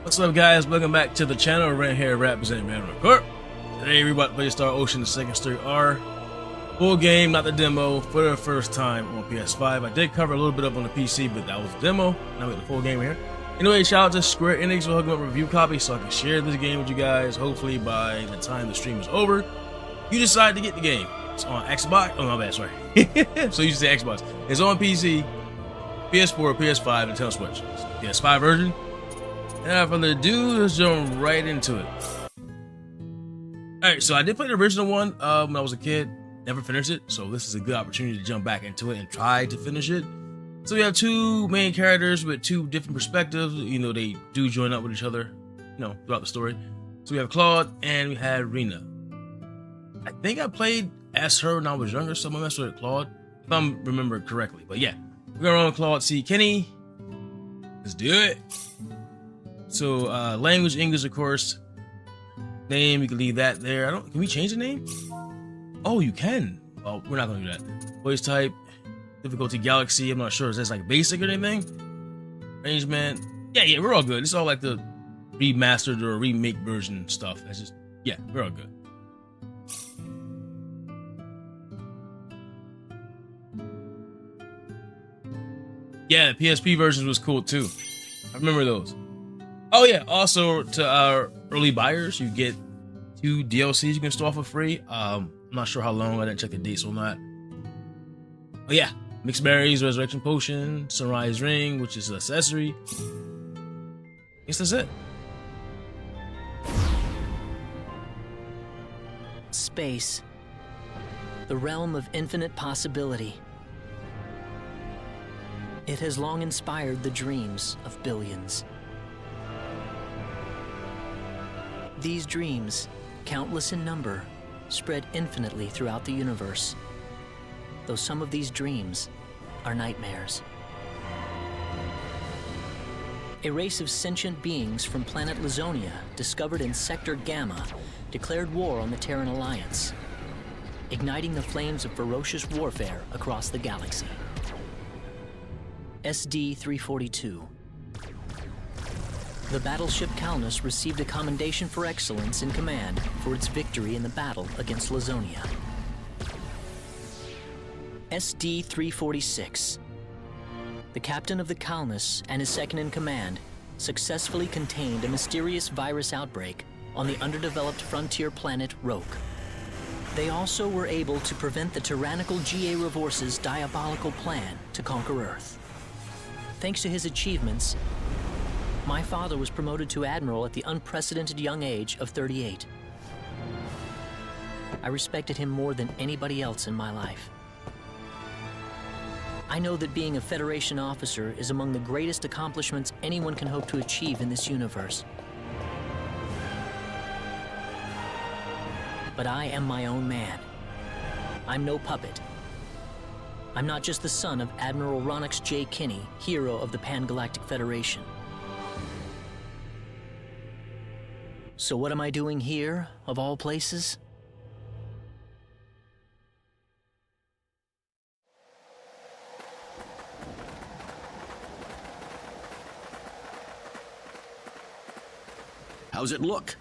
What's up, guys? Welcome back to the channel. Rena here, representing Venom Corp. Today we're about to play Star Ocean: The Second Story R. Full game, not the demo, for the first time on PS5. I did cover a little bit up on the PC, but that was the demo. Now we got the full game here. Anyway, shout out to Square Enix for hooking up a review copy so I can share this game with you guys. Hopefully by the time the stream is over, you decide to get the game. It's on Xbox. Oh, my bad, sorry. So you should say Xbox. It's on PC, PS4, PS5, and Nintendo Switch. PS5 version. Without further ado, let's jump right into it. Alright, so I did play the original one when I was a kid. Never finished it, so this is a good opportunity to jump back into it and try to finish it. So we have two main characters with two different perspectives. You know, they do join up with each other, you know, throughout the story. So we have Claude and we had Rena. I think I played as her when I was younger, so I'm gonna mess with Claude, if I'm remembering correctly. But yeah, we're gonna run Claude, see Kenny. Let's do it. So language, English, of course. Name, you can leave that there. Can we change the name? Oh, you can. Well, we're not gonna do that. Voice type, difficulty, galaxy. I'm not sure. Is this like basic or anything? Arrangement. Yeah, we're all good. It's all like the remastered or remake version stuff. That's just, yeah, we're all good. Yeah, the PSP versions was cool too. I remember those. Oh yeah, also to our early buyers, you get 2 DLCs you can start for free. I'm not sure how long, I didn't check the dates on that. Oh yeah, Mixed Berries, Resurrection Potion, Sunrise Ring, which is an accessory. I guess that's it. Space. The realm of infinite possibility. It has long inspired the dreams of billions. These dreams, countless in number, spread infinitely throughout the universe. Though some of these dreams are nightmares. A race of sentient beings from planet Lazonia, discovered in Sector Gamma, declared war on the Terran Alliance, igniting the flames of ferocious warfare across the galaxy. SD-342. The battleship Calnus received a commendation for excellence in command for its victory in the battle against Lazonia. SD-346. The captain of the Calnus and his second-in-command successfully contained a mysterious virus outbreak on the underdeveloped frontier planet Roke. They also were able to prevent the tyrannical G.A. Revorce's diabolical plan to conquer Earth. Thanks to his achievements, my father was promoted to Admiral at the unprecedented young age of 38. I respected him more than anybody else in my life. I know that being a Federation officer is among the greatest accomplishments anyone can hope to achieve in this universe. But I am my own man. I'm no puppet. I'm not just the son of Admiral Ronix J. Kinney, hero of the Pan-Galactic Federation. So what am I doing here, of all places? How's it look?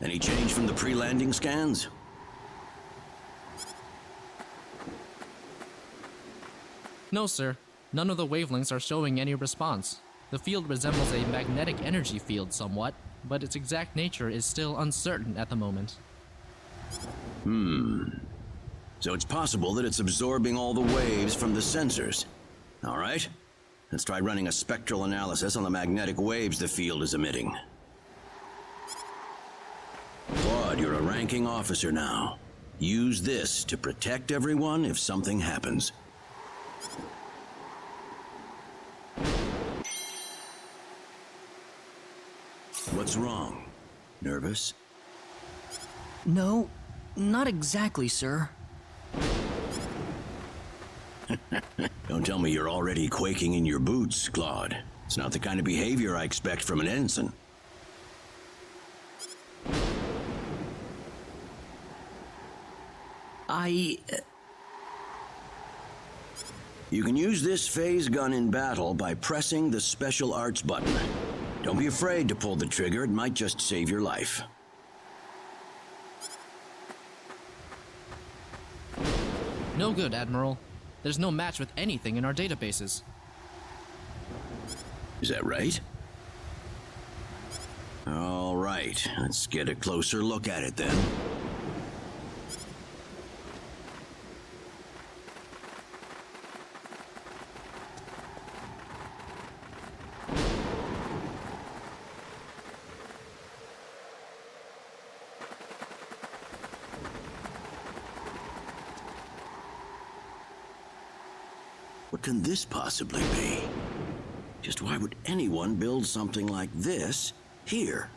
Any change from the pre-landing scans? No, sir. None of the wavelengths are showing any response. The field resembles a magnetic energy field somewhat, but its exact nature is still uncertain at the moment. So it's possible that it's absorbing all the waves from the sensors. All right, let's try running a spectral analysis on the magnetic waves the field is emitting. Claude, you're a ranking officer now. Use this to protect everyone if something happens. What's wrong? Nervous? No, not exactly, sir. Don't tell me you're already quaking in your boots, Claude. It's not the kind of behavior I expect from an ensign. You can use this phase gun in battle by pressing the special arts button. Don't be afraid to pull the trigger, it might just save your life. No good, Admiral. There's no match with anything in our databases. Is that right? All right, let's get a closer look at it then. What can this possibly be? Just why would anyone build something like this here?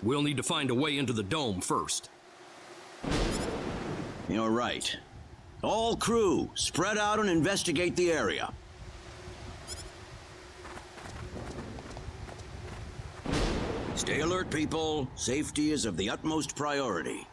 We'll need to find a way into the dome first. You're right. All crew, spread out and investigate the area. Stay alert, people. Safety is of the utmost priority.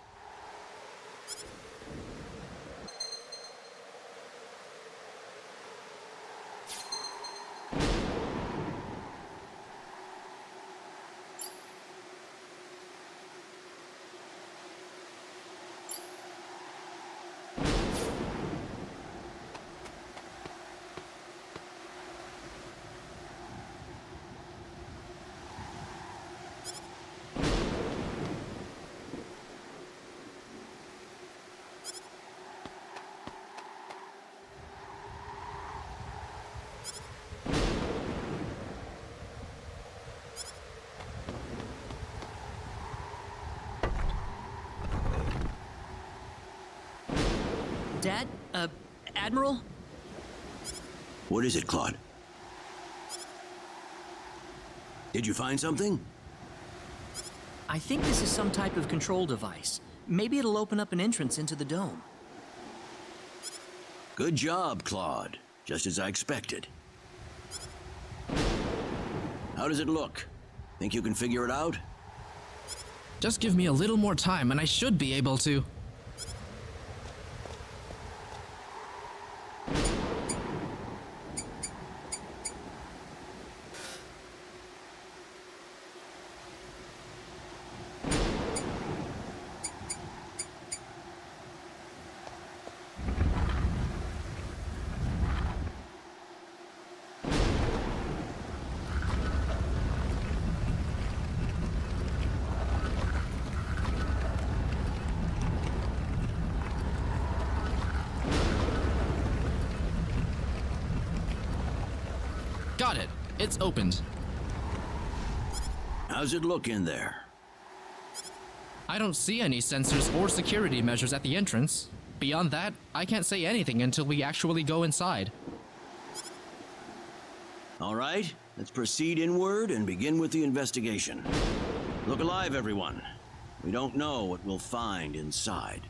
Dad? Admiral? What is it, Claude? Did you find something? I think this is some type of control device. Maybe it'll open up an entrance into the dome. Good job, Claude. Just as I expected. How does it look? Think you can figure it out? Just give me a little more time and I should be able to. Got it. It's opened. How's it look in there? I don't see any sensors or security measures at the entrance. Beyond that, I can't say anything until we actually go inside. All right, let's proceed inward and begin with the investigation. Look alive, everyone. We don't know what we'll find inside.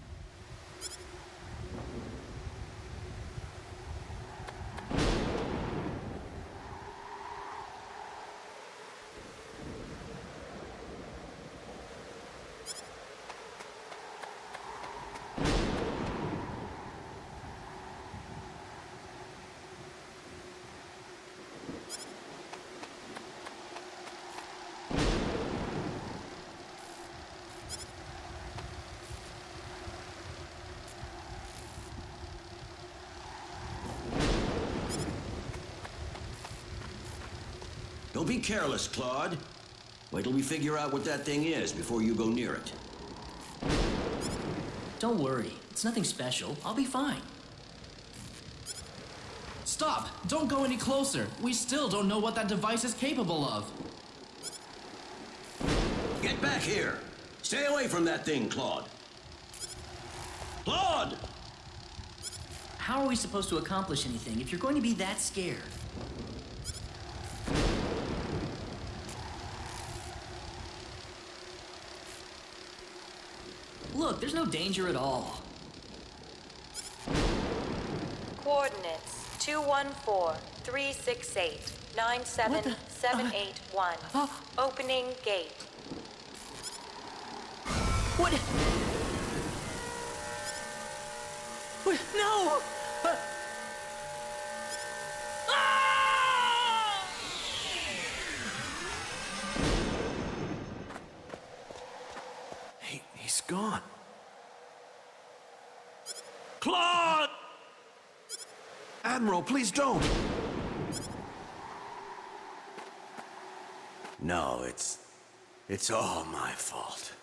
Don't be careless, Claude. Wait till we figure out what that thing is before you go near it. Don't worry, it's nothing special. I'll be fine. Stop! Don't go any closer! We still don't know what that device is capable of. Get back here! Stay away from that thing, Claude! Claude! How are we supposed to accomplish anything if you're going to be that scared? Look, there's no danger at all. Coordinates 214-368-97781. Opening gate. What? What? No! He's gone. Claude! Admiral, please don't! No, it's all my fault.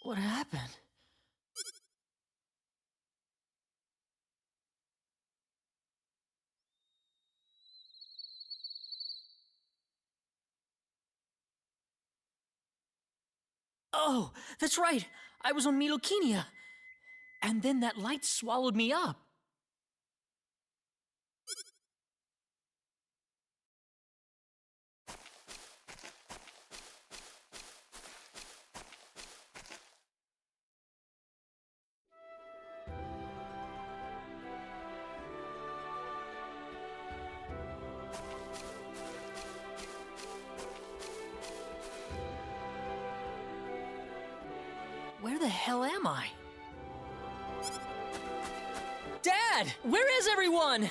What happened? Oh, that's right. I was on Milokinia. And then that light swallowed me up. Where the hell am I? Dad! Where is everyone?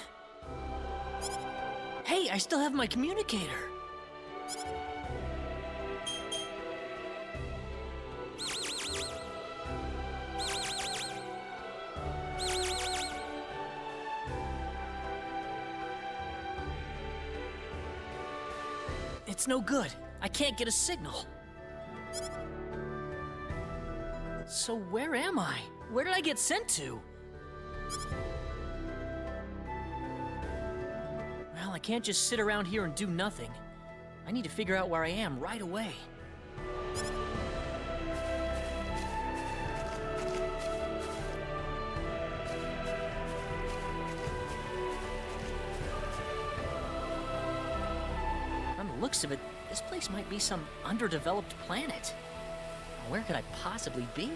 Hey, I still have my communicator. It's no good. I can't get a signal. So where am I? Where did I get sent to? Well, I can't just sit around here and do nothing. I need to figure out where I am right away. looks of it, this place might be some underdeveloped planet. Where could I possibly be?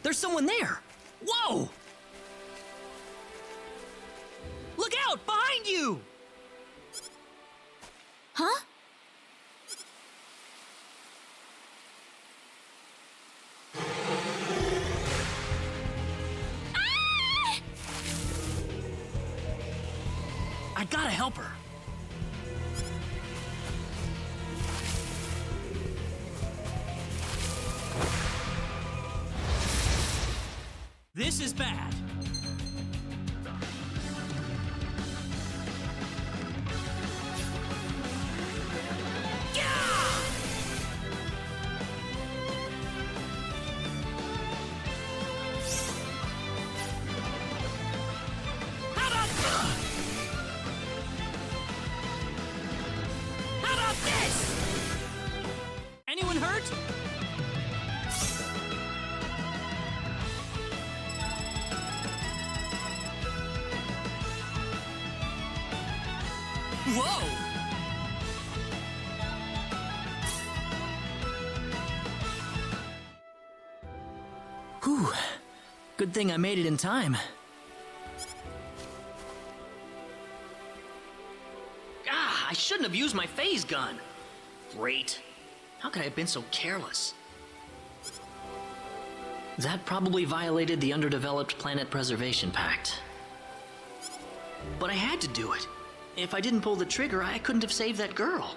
There's someone there! Whoa! Look out! Behind you! Huh? I gotta help her. This is bad. Anyone hurt? Whoa! Whew. Good thing I made it in time. I shouldn't have used my phase gun. Great. How could I have been so careless? That probably violated the Underdeveloped Planet Preservation Pact. But I had to do it. If I didn't pull the trigger, I couldn't have saved that girl.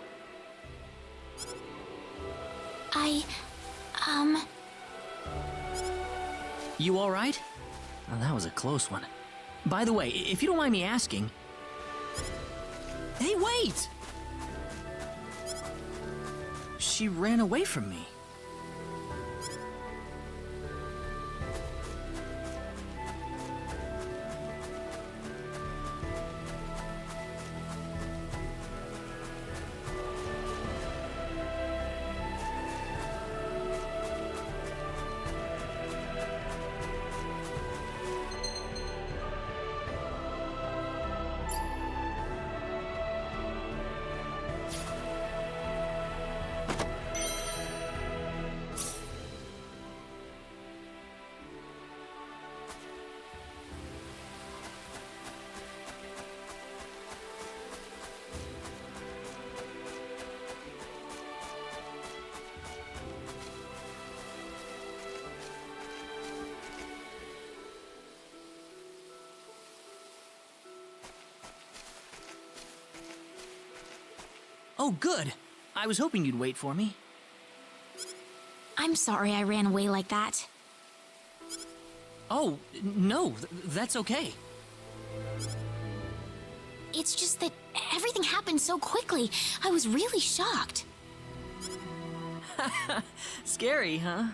You all right? Oh, that was a close one. By the way, if you don't mind me asking... Hey, wait! She ran away from me. Oh, good. I was hoping you'd wait for me. I'm sorry I ran away like that. Oh, no, that's okay. It's just that everything happened so quickly. I was really shocked. Scary, huh?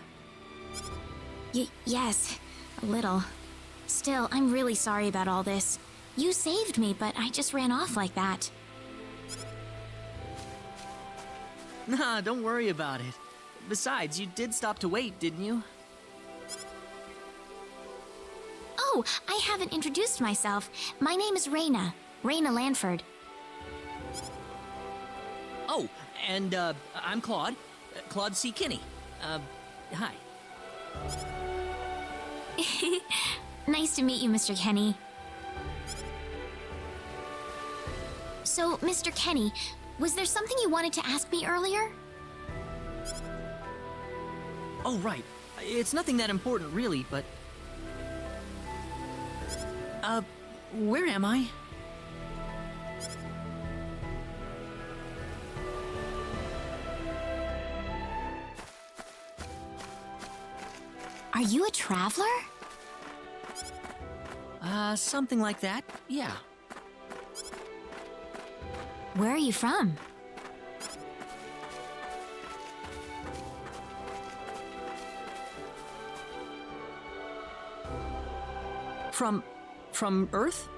Yes, a little. Still, I'm really sorry about all this. You saved me, but I just ran off like that. Nah, don't worry about it. Besides, you did stop to wait, didn't you? Oh, I haven't introduced myself. My name is Rena. Rena Lanford. Oh, and, I'm Claude. Claude C. Kinney. Hi. Nice to meet you, Mr. Kenny. So, Mr. Kenny, was there something you wanted to ask me earlier? Oh, right. It's nothing that important, really, but... where am I? Are you a traveler? Something like that, yeah. Where are you from? From Earth?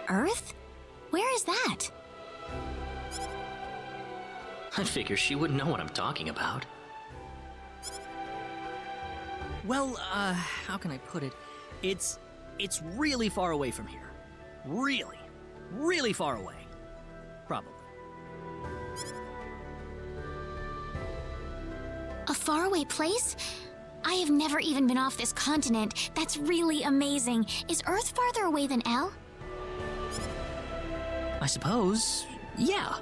Earth? Where is that? I figure she wouldn't know what I'm talking about. Well, how can I put it? It's really far away from here. Really, really far away. Probably. A faraway place? I have never even been off this continent. That's really amazing. Is Earth farther away than L? I suppose, yeah.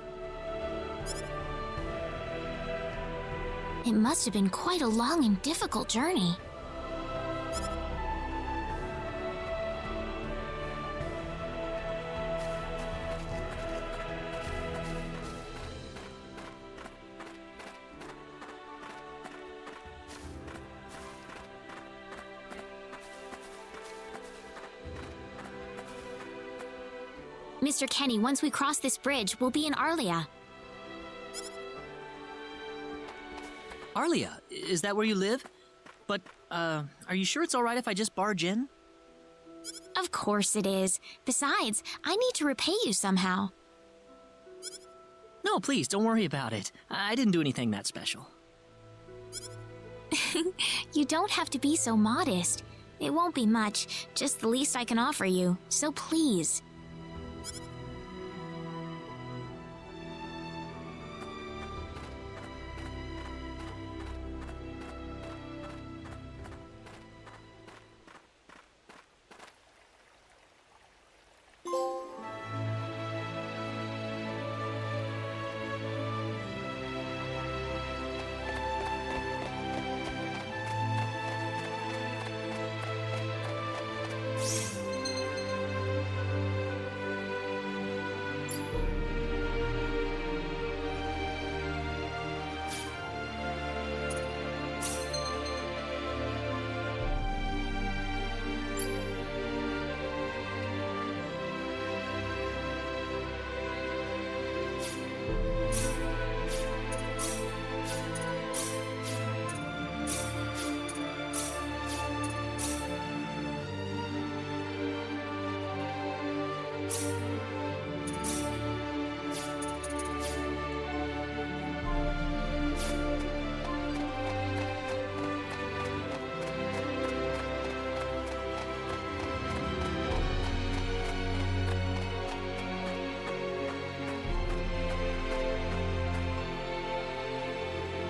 It must have been quite a long and difficult journey. Mr. Kenny, once we cross this bridge, we'll be in Arlia. Arlia, is that where you live? But, are you sure it's alright if I just barge in? Of course it is. Besides, I need to repay you somehow. No, please, don't worry about it. I didn't do anything that special. You don't have to be so modest. It won't be much, just the least I can offer you, so please.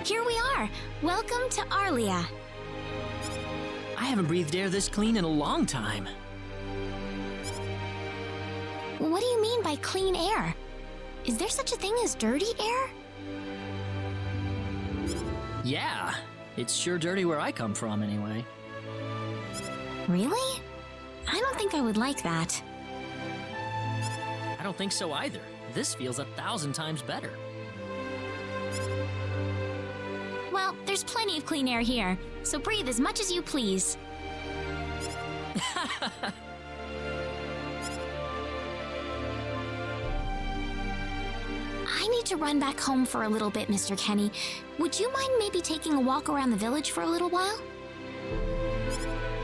Here we are! Welcome to Arlia. I haven't breathed air this clean in a long time. What do you mean by clean air? Is there such a thing as dirty air? Yeah, it's sure dirty where I come from anyway. Really? I don't think I would like that. I don't think so either. This feels 1,000 times better. Well, there's plenty of clean air here, so breathe as much as you please. I need to run back home for a little bit, Mr. Kenny. Would you mind maybe taking a walk around the village for a little while?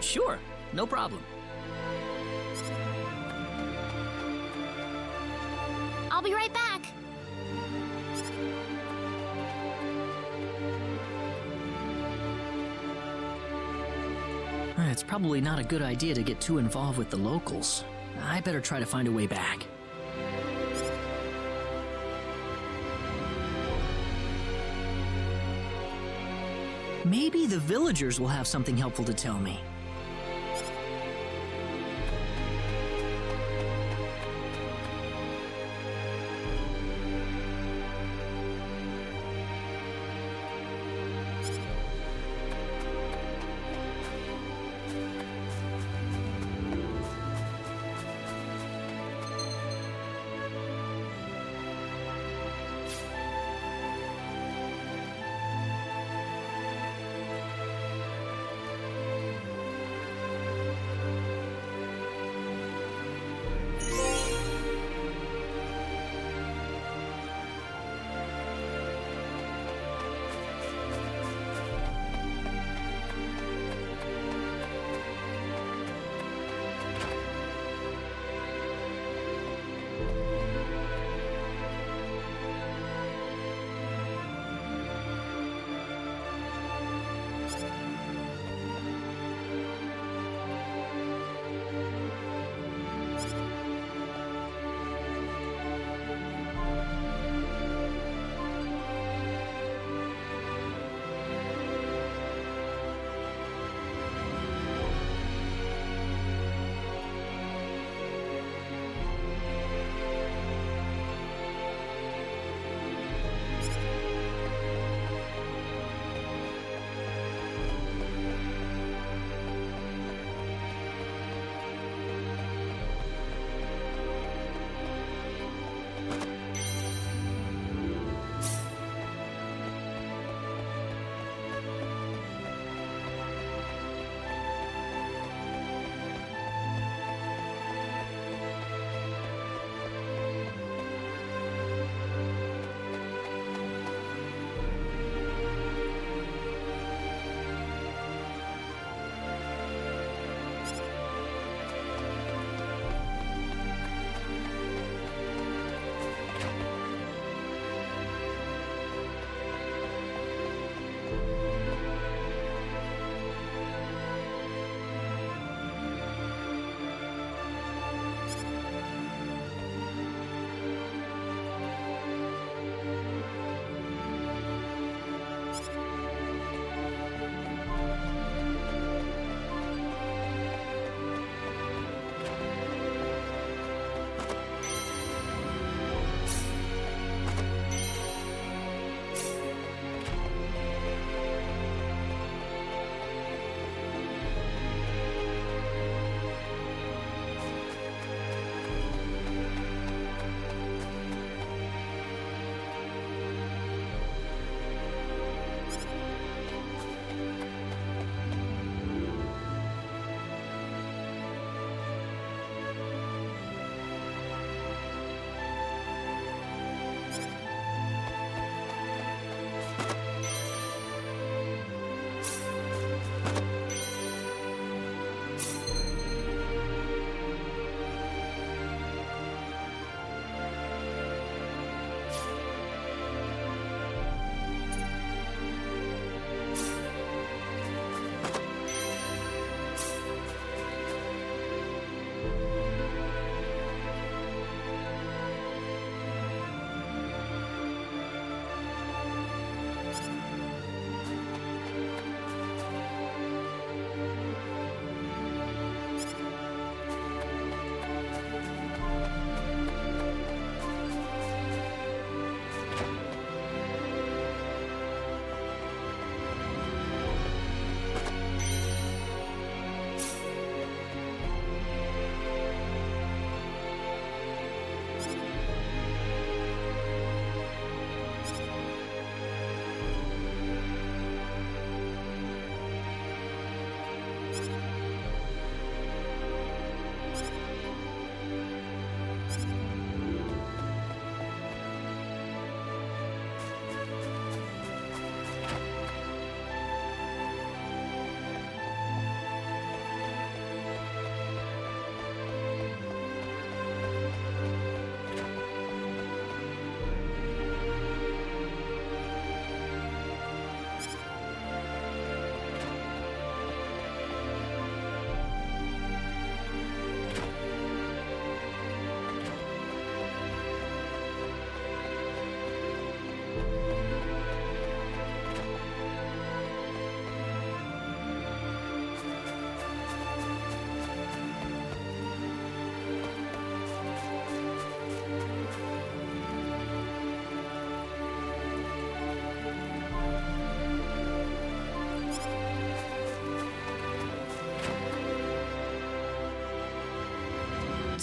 Sure, no problem. I'll be right back. It's probably not a good idea to get too involved with the locals. I better try to find a way back. Maybe the villagers will have something helpful to tell me.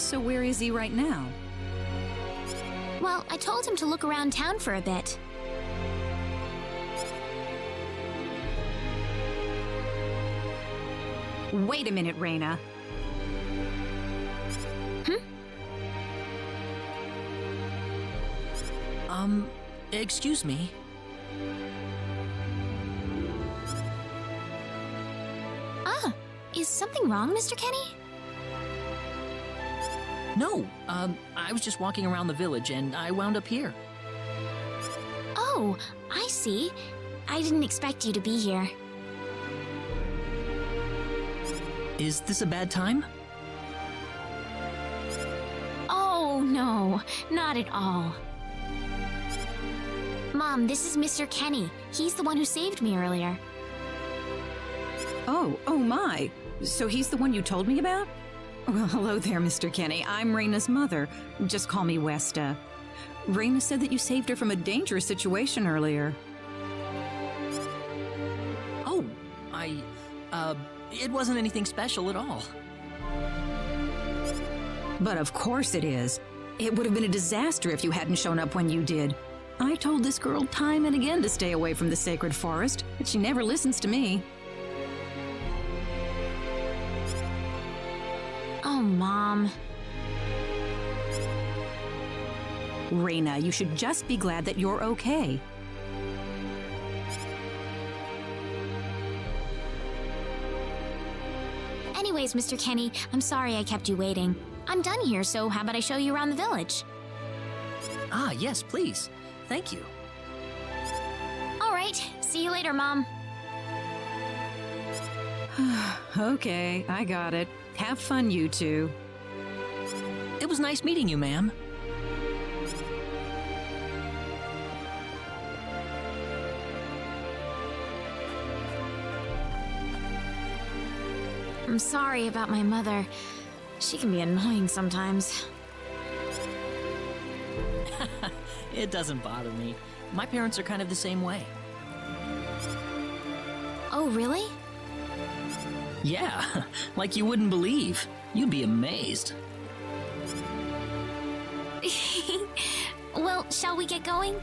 So where is he right now? Well, I told him to look around town for a bit. Wait a minute, Rena. Excuse me. Ah, is something wrong, Mr. Kenny? No, I was just walking around the village and I wound up here. Oh, I see. I didn't expect you to be here. Is this a bad time? Oh, no, not at all. Mom, this is Mr. Kenny. He's the one who saved me earlier. Oh my. So he's the one you told me about? Well, hello there, Mr. Kenny. I'm Rena's mother. Just call me Westa. Rena said that you saved her from a dangerous situation earlier. Oh, it wasn't anything special at all. But of course it is. It would have been a disaster if you hadn't shown up when you did. I told this girl time and again to stay away from the sacred forest, but she never listens to me. Oh, Mom. Rena, you should just be glad that you're okay. Anyways, Mr. Kenny, I'm sorry I kept you waiting. I'm done here, so how about I show you around the village? Ah, yes, please. Thank you. All right, see you later, Mom. Okay, I got it. Have fun, you two. It was nice meeting you, ma'am. I'm sorry about my mother. She can be annoying sometimes. It doesn't bother me. My parents are kind of the same way. Oh, really? Yeah, like you wouldn't believe. You'd be amazed. Well, shall we get going?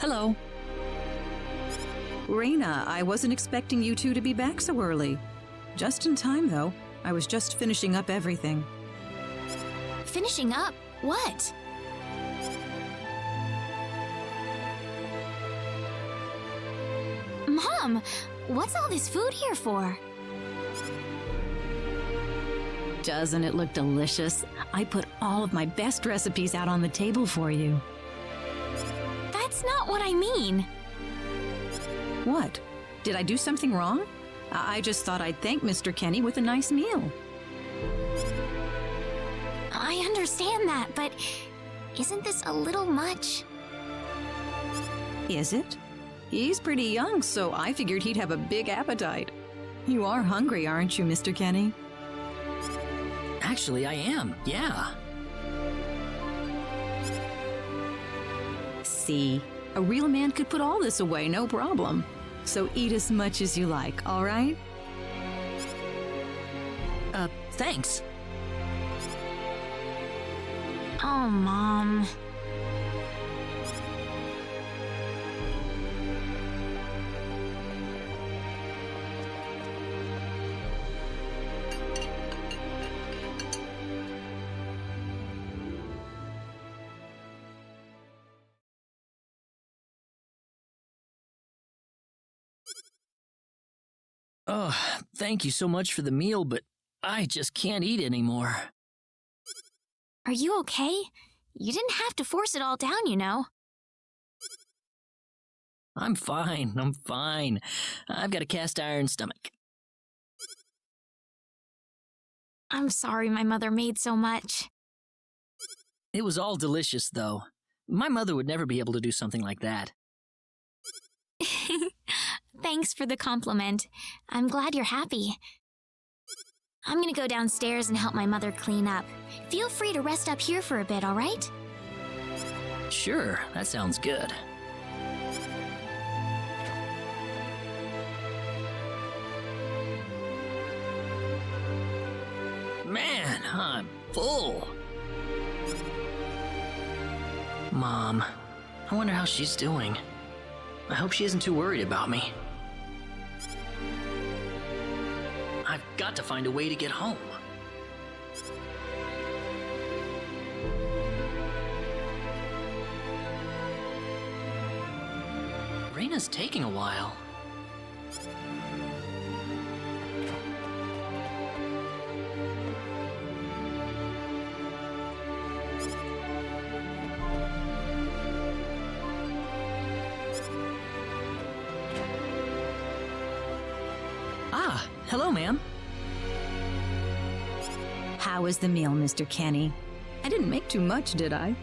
Hello. Rena, I wasn't expecting you two to be back so early. Just in time, though. I was just finishing up everything. Finishing up? What? Mom, what's all this food here for? Doesn't it look delicious? I put all of my best recipes out on the table for you. That's not what I mean. What? Did I do something wrong? I just thought I'd thank Mr. Kenny with a nice meal. I understand that, but isn't this a little much? Is it? He's pretty young, so I figured he'd have a big appetite. You are hungry, aren't you, Mr. Kenny? Actually, I am, yeah. See, a real man could put all this away, no problem. So eat as much as you like, all right? Thanks. Oh, Mom. Oh, thank you so much for the meal, but I just can't eat anymore. Are you okay? You didn't have to force it all down, you know. I'm fine. I've got a cast iron stomach. I'm sorry my mother made so much. It was all delicious, though. My mother would never be able to do something like that. Thanks for the compliment. I'm glad you're happy. I'm gonna go downstairs and help my mother clean up. Feel free to rest up here for a bit, all right? Sure, that sounds good. Man, I'm full. Mom, I wonder how she's doing. I hope she isn't too worried about me. I've got to find a way to get home. Rena's taking a while. Ah, hello, ma'am. How was the meal, Mr. Kenny? I didn't make too much, did I?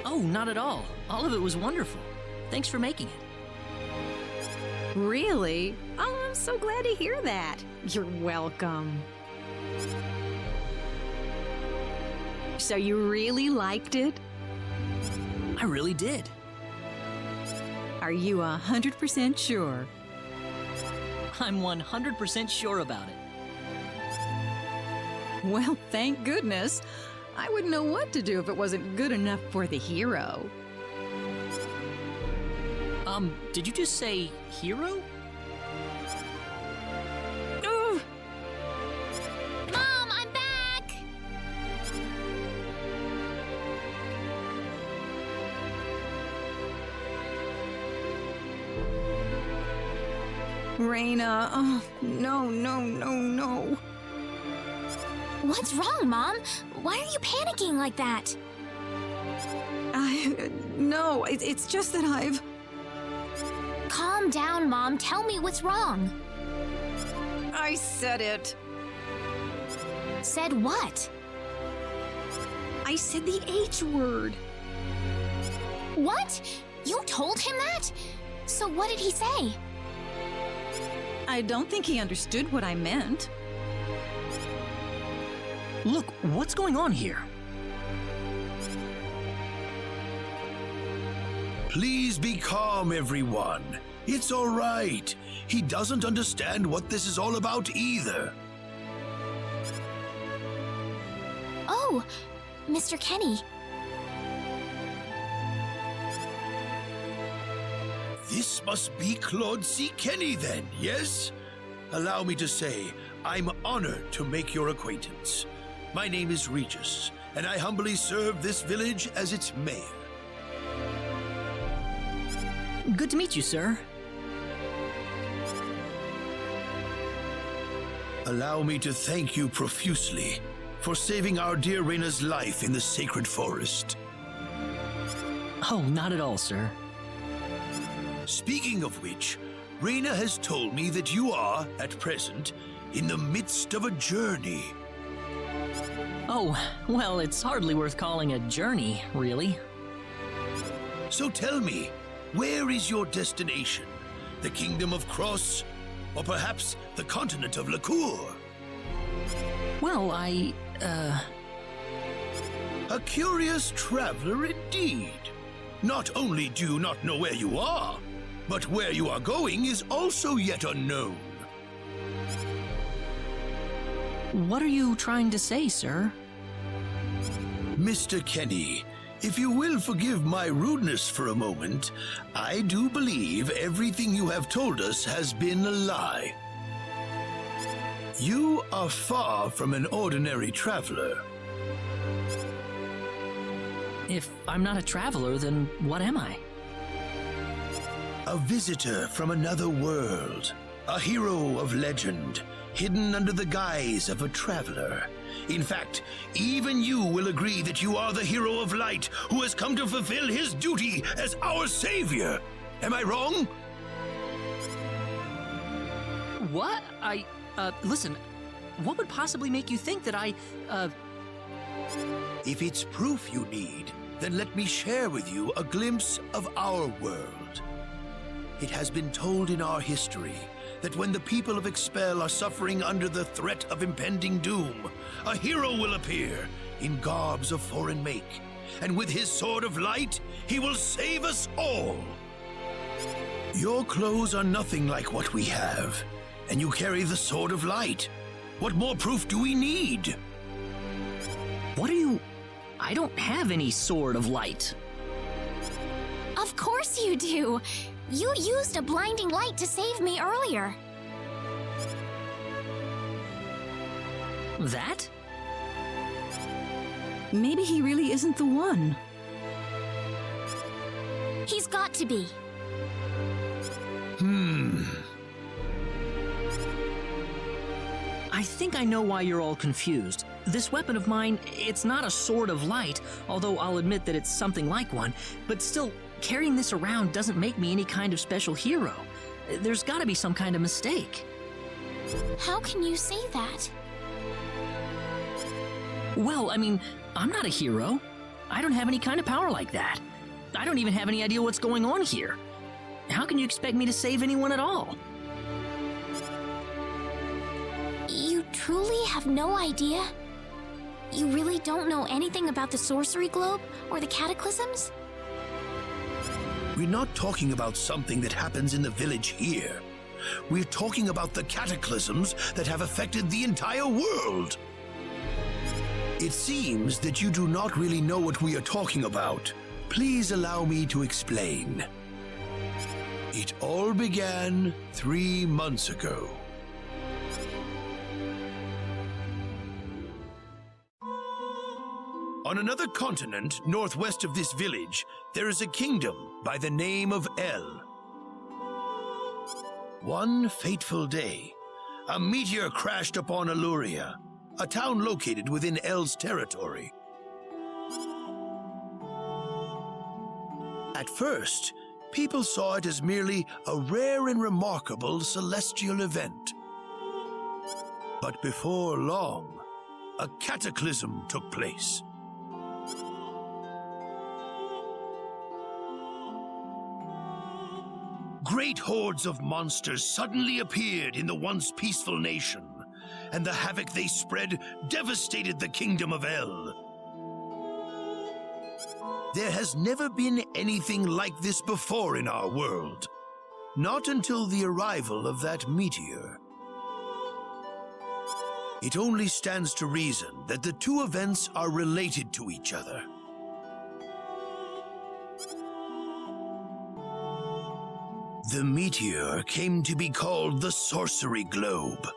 Oh, not at all. All of it was wonderful. Thanks for making it. Really? Oh, I'm so glad to hear that. You're welcome. So you really liked it? I really did. Are you 100% sure? I'm 100% sure about it. Well, thank goodness. I wouldn't know what to do if it wasn't good enough for the hero. Did you just say hero? Ugh. Mom, I'm back! Rena, oh, no. What's wrong, Mom? Why are you panicking like that? No, it's just that I've... Calm down, Mom. Tell me what's wrong. I said it. Said what? I said the H word. What? You told him that? So what did he say? I don't think he understood what I meant. Look, what's going on here? Please be calm, everyone. It's all right. He doesn't understand what this is all about either. Oh, Mr. Kenny. This must be Claude C. Kenny then, yes? Allow me to say, I'm honored to make your acquaintance. My name is Regis, and I humbly serve this village as its mayor. Good to meet you, sir. Allow me to thank you profusely for saving our dear Rena's life in the sacred forest. Oh, not at all, sir. Speaking of which, Rena has told me that you are, at present, in the midst of a journey. Oh, well, it's hardly worth calling a journey, really. So tell me, where is your destination? The Kingdom of Cross? Or perhaps the continent of Liqueur? Well, A curious traveler indeed. Not only do you not know where you are, but where you are going is also yet unknown. What are you trying to say, sir? Mr. Kenny, if you will forgive my rudeness for a moment, I do believe everything you have told us has been a lie. You are far from an ordinary traveler. If I'm not a traveler, then what am I? A visitor from another world. A hero of legend, hidden under the guise of a traveler. In fact, even you will agree that you are the hero of light who has come to fulfill his duty as our savior. Am I wrong? What? Listen, what would possibly make you think that If it's proof you need, then let me share with you a glimpse of our world. It has been told in our history that when the people of Expel are suffering under the threat of impending doom, a hero will appear in garbs of foreign make, and with his sword of light, he will save us all. Your clothes are nothing like what we have, and you carry the sword of light. What more proof do we need? What are you... I don't have any sword of light. Of course you do! You used a blinding light to save me earlier. That? Maybe he really isn't the one. He's got to be. I think I know why you're all confused. This weapon of mine, it's not a sword of light, although I'll admit that it's something like one, but still, carrying this around doesn't make me any kind of special hero. There's gotta be some kind of mistake. How can you say that? Well, I mean, I'm not a hero. I don't have any kind of power like that. I don't even have any idea what's going on here. How can you expect me to save anyone at all? You truly have no idea? You really don't know anything about the sorcery globe or the cataclysms? We're not talking about something that happens in the village here. We're talking about the cataclysms that have affected the entire world. It seems that you do not really know what we are talking about. Please allow me to explain. It all began 3 months ago. On another continent, northwest of this village, there is a kingdom by the name of El. One fateful day, a meteor crashed upon Aluria, a town located within El's territory. At first, people saw it as merely a rare and remarkable celestial event. But before long, a cataclysm took place. Great hordes of monsters suddenly appeared in the once peaceful nation, and the havoc they spread devastated the kingdom of El. There has never been anything like this before in our world. Not until the arrival of that meteor. It only stands to reason that the two events are related to each other. The meteor came to be called the Sorcery Globe,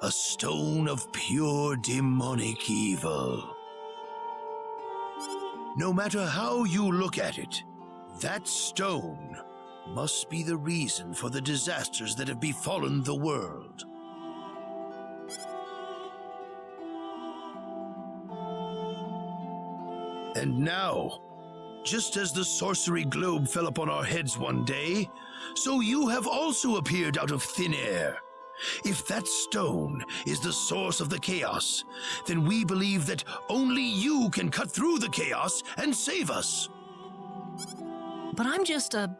a stone of pure demonic evil. No matter how you look at it, that stone must be the reason for the disasters that have befallen the world. And now, just as the sorcery globe fell upon our heads one day, so you have also appeared out of thin air. If that stone is the source of the chaos, then we believe that only you can cut through the chaos and save us. But I'm just a...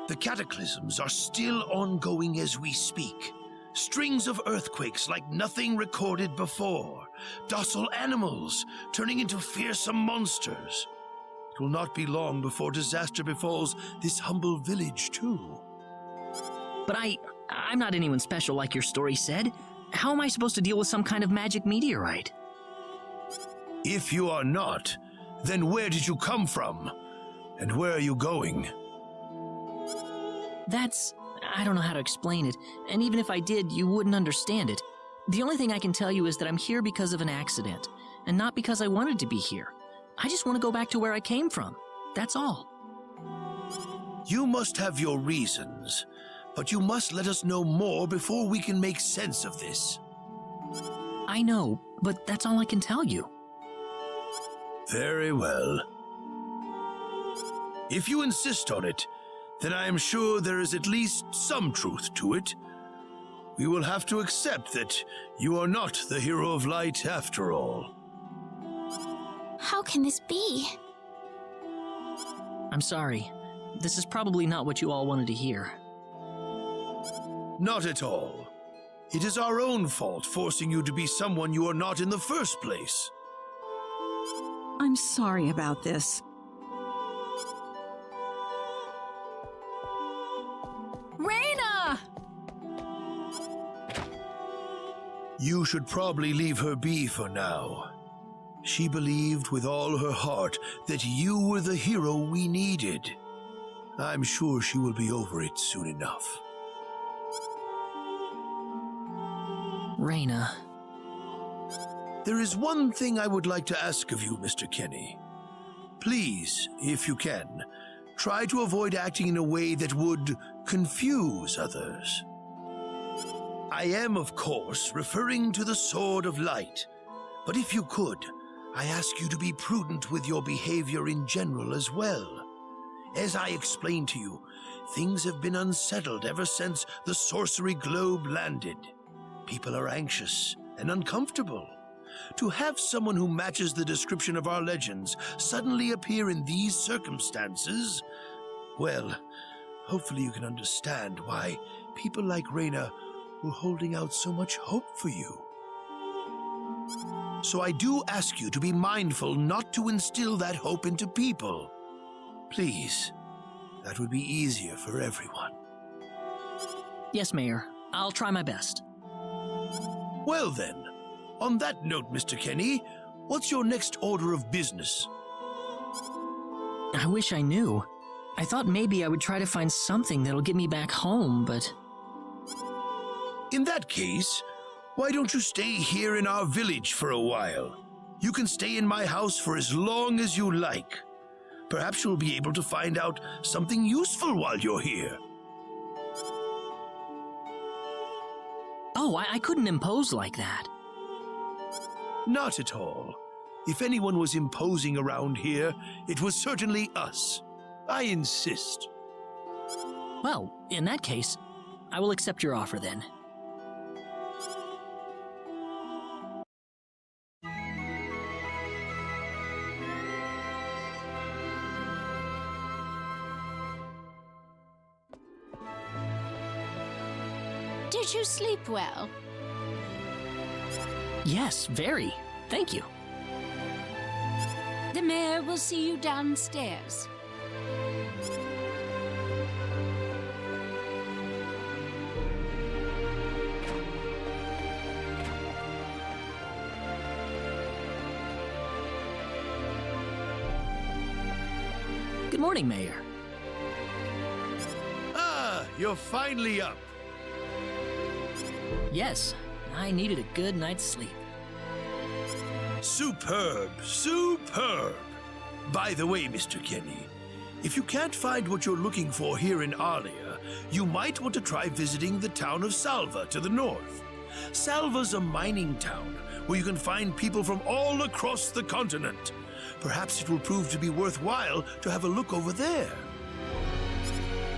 The cataclysms are still ongoing as we speak. Strings of earthquakes like nothing recorded before. Docile animals turning into fearsome monsters. It will not be long before disaster befalls this humble village, too. But I'm not anyone special like your story said. How am I supposed to deal with some kind of magic meteorite? If you are not, then where did you come from? And where are you going? I don't know how to explain it, and even if I did, you wouldn't understand it. The only thing I can tell you is that I'm here because of an accident, and not because I wanted to be here. I just want to go back to where I came from. That's all. You must have your reasons, but you must let us know more before we can make sense of this. I know, but that's all I can tell you. Very well. If you insist on it, then I am sure there is at least some truth to it. We will have to accept that you are not the hero of light after all. How can this be? I'm sorry. This is probably not what you all wanted to hear. Not at all. It is our own fault forcing you to be someone you are not in the first place. I'm sorry about this. Rena! You should probably leave her be for now. She believed with all her heart that you were the hero we needed. I'm sure she will be over it soon enough. Rena. There is one thing I would like to ask of you, Mr. Kenny. Please, if you can, try to avoid acting in a way that would confuse others. I am, of course, referring to the Sword of Light, but if you could, I ask you to be prudent with your behavior in general as well. As I explained to you, things have been unsettled ever since the Sorcery Globe landed. People are anxious and uncomfortable. To have someone who matches the description of our legends suddenly appear in these circumstances, well, hopefully you can understand why people like Rena were holding out so much hope for you. So I do ask you to be mindful not to instill that hope into people. Please, that would be easier for everyone. Yes, Mayor. I'll try my best. Well then, on that note, Mr. Kenny, what's your next order of business? I wish I knew. I thought maybe I would try to find something that'll get me back home, but... In that case, why don't you stay here in our village for a while? You can stay in my house for as long as you like. Perhaps you'll be able to find out something useful while you're here. Oh, I couldn't impose like that. Not at all. If anyone was imposing around here, it was certainly us. I insist. Well, in that case, I will accept your offer then. Did you sleep well? Yes, very. Thank you. The mayor will see you downstairs. Good morning, Mayor. you're finally up. Yes, I needed a good night's sleep. Superb, superb. By the way, Mr. Kenny, if you can't find what you're looking for here in Arlia, you might want to try visiting the town of Salva to the north. Salva's a mining town where you can find people from all across the continent. Perhaps it will prove to be worthwhile to have a look over there.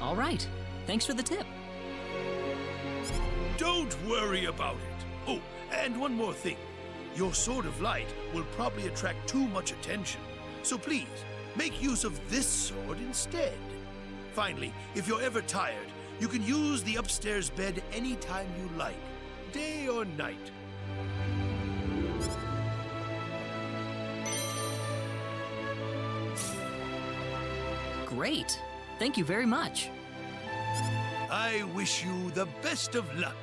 All right. Thanks for the tip. Don't worry about it. Oh, and one more thing. Your sword of light will probably attract too much attention. So please, make use of this sword instead. Finally, if you're ever tired, you can use the upstairs bed anytime you like, day or night. Great. Thank you very much. I wish you the best of luck.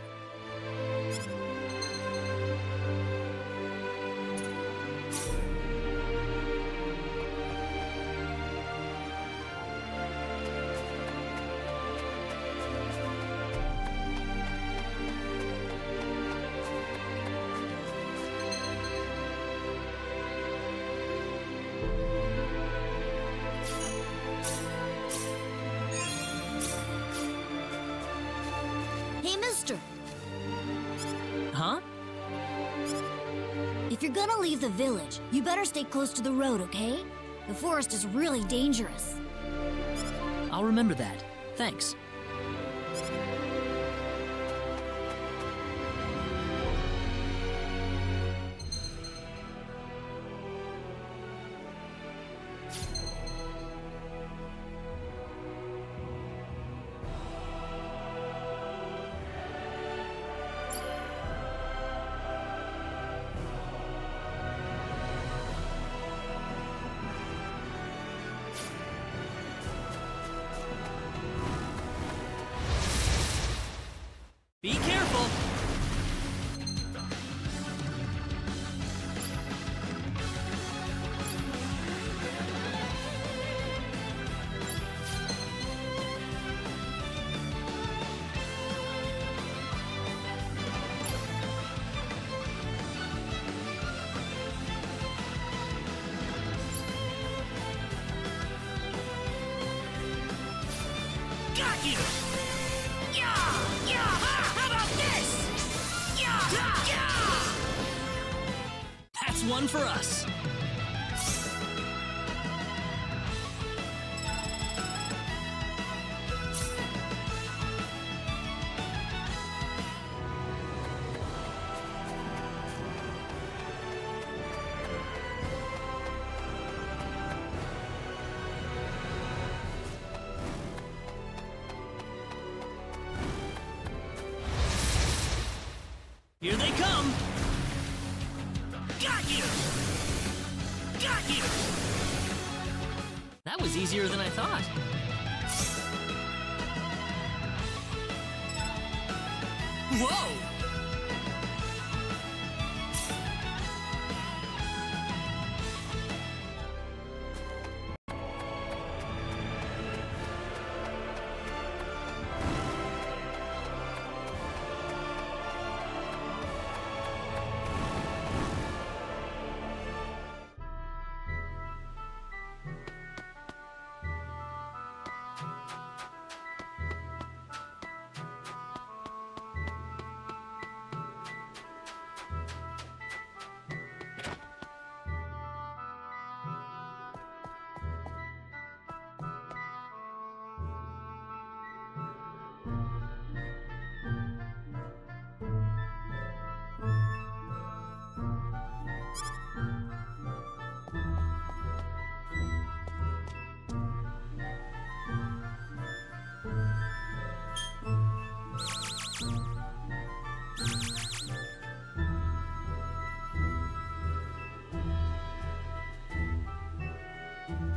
Hey, mister. Huh? If you're gonna leave the village, you better stay close to the road, okay? The forest is really dangerous. I'll remember that. Thanks. Be careful! Got you! Yeah! Yeah! How about this? Yeah! Yeah! That's one for us. Here they come! Got you! Got you! That was easier than I thought. Whoa!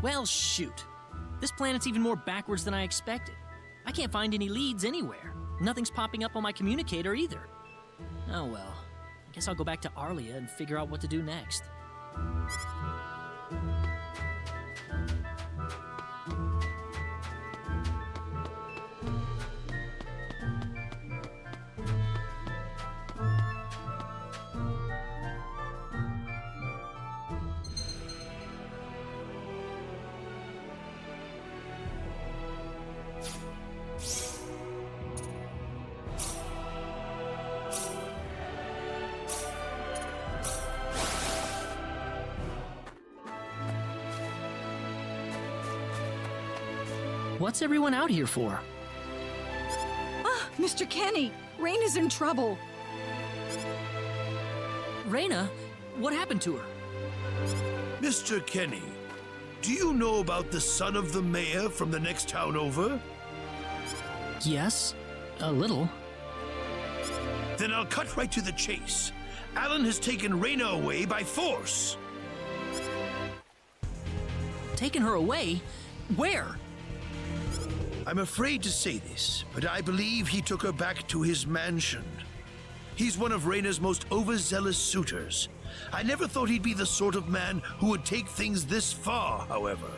Well, shoot. This planet's even more backwards than I expected. I can't find any leads anywhere. Nothing's popping up on my communicator either. Oh well. I guess I'll go back to Arlia and figure out what to do next. What's everyone out here for? Ah, Mr. Kenny! Rena's in trouble! Rena? What happened to her? Mr. Kenny, do you know about the son of the mayor from the next town over? Yes, a little. Then I'll cut right to the chase. Alan has taken Rena away by force. Taken her away? Where? I'm afraid to say this, but I believe he took her back to his mansion. He's one of Rena's most overzealous suitors. I never thought he'd be the sort of man who would take things this far, however.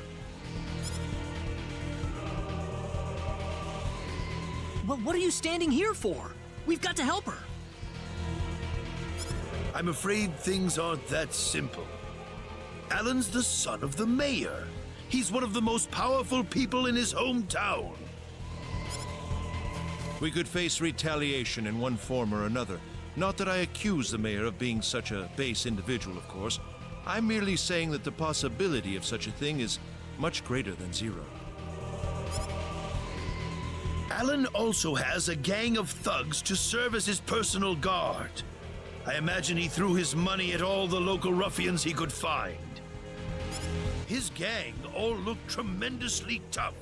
Well, what are you standing here for? We've got to help her. I'm afraid things aren't that simple. Alan's the son of the mayor. He's one of the most powerful people in his hometown. We could face retaliation in one form or another. Not that I accuse the mayor of being such a base individual, of course. I'm merely saying that the possibility of such a thing is much greater than zero. Alan also has a gang of thugs to serve as his personal guard. I imagine he threw his money at all the local ruffians he could find. His gang all look tremendously tough.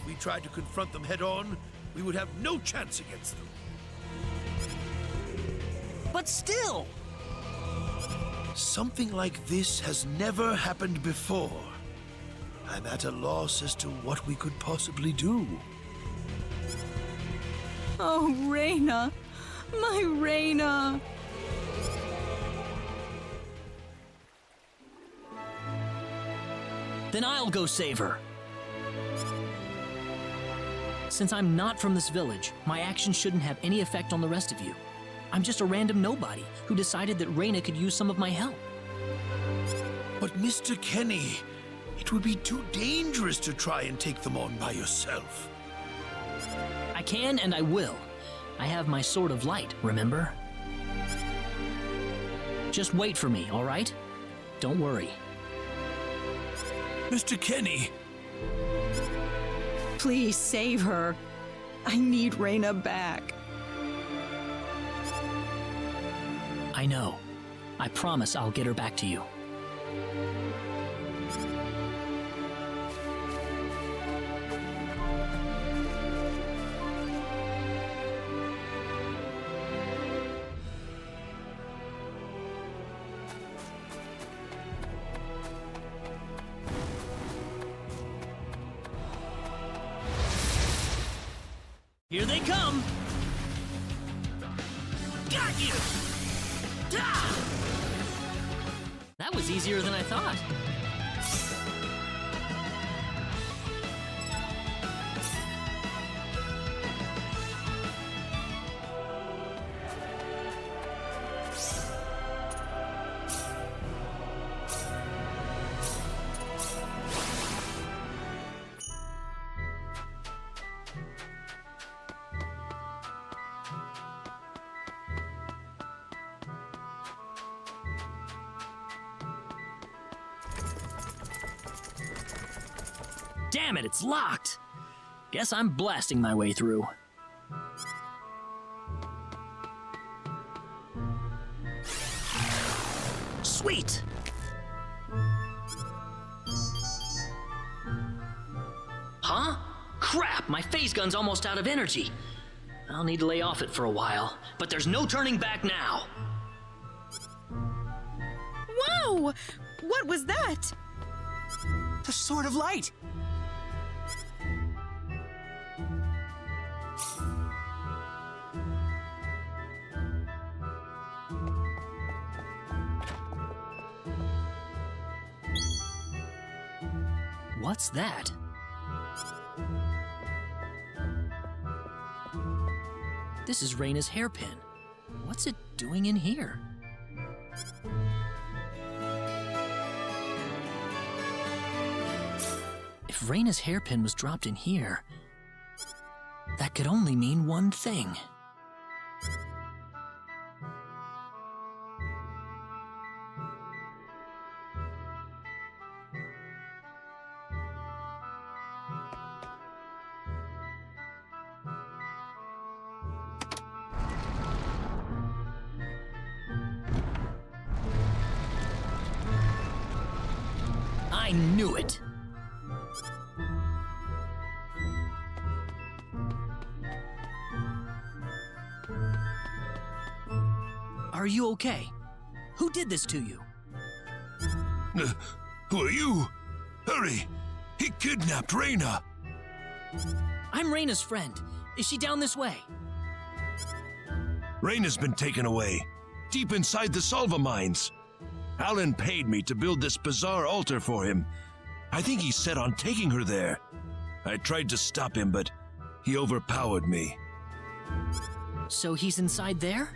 If we tried to confront them head-on, we would have no chance against them. But still! Something like this has never happened before. I'm at a loss as to what we could possibly do. Oh, Rena! My Rena! Then I'll go save her. Since I'm not from this village, my actions shouldn't have any effect on the rest of you. I'm just a random nobody who decided that Rena could use some of my help. But Mr. Kenny, it would be too dangerous to try and take them on by yourself. I can and I will. I have my sword of light, remember? Just wait for me, all right? Don't worry. Mr. Kenny! Please save her. I need Rena back. I know. I promise I'll get her back to you. Here they come! Got you! That was easier than I thought. Damn it, it's locked! Guess I'm blasting my way through. Sweet! Huh? Crap, my phase gun's almost out of energy. I'll need to lay off it for a while, but there's no turning back now. Whoa! What was that? The Sword of Light! What's that? This is Rena's hairpin. What's it doing in here? If Rena's hairpin was dropped in here, that could only mean one thing. I knew it! Are you okay? Who did this to you? Who are you? Hurry! He kidnapped Rena! I'm Rena's friend. Is she down this way? Rena's been taken away, deep inside the Salva mines. Alan paid me to build this bizarre altar for him. I think he's set on taking her there. I tried to stop him, but he overpowered me. So he's inside there?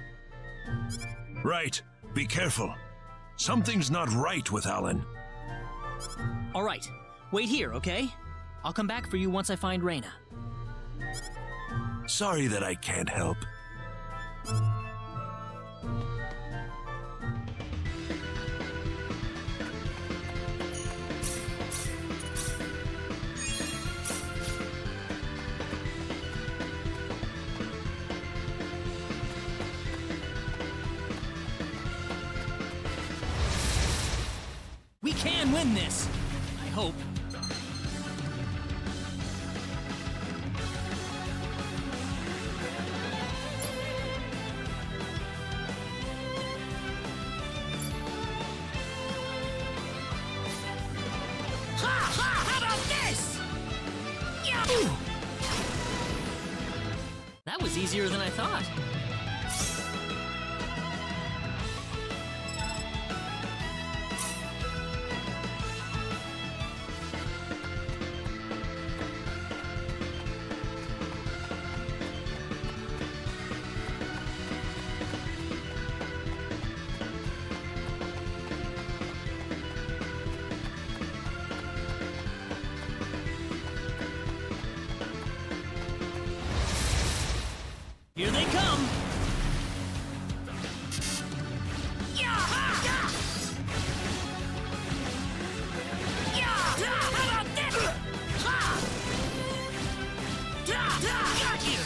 Right. Be careful. Something's not right with Alan. All right. Wait here, okay? I'll come back for you once I find Rena. Sorry that I can't help. We can win this! I hope. How about this? Yeah. That was easier than I thought. Here they come! Got you!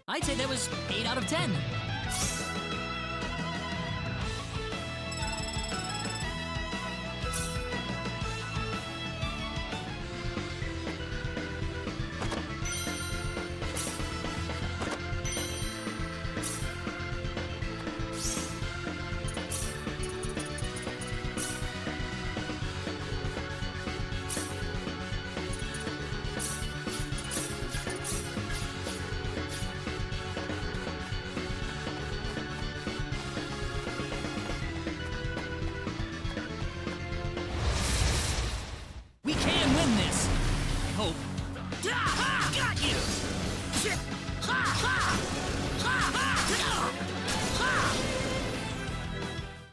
I'd say that was 8 out of 10. We can win this! I hope. Got you! Shit!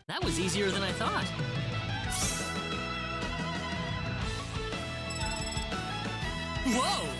That was easier than I thought. Whoa!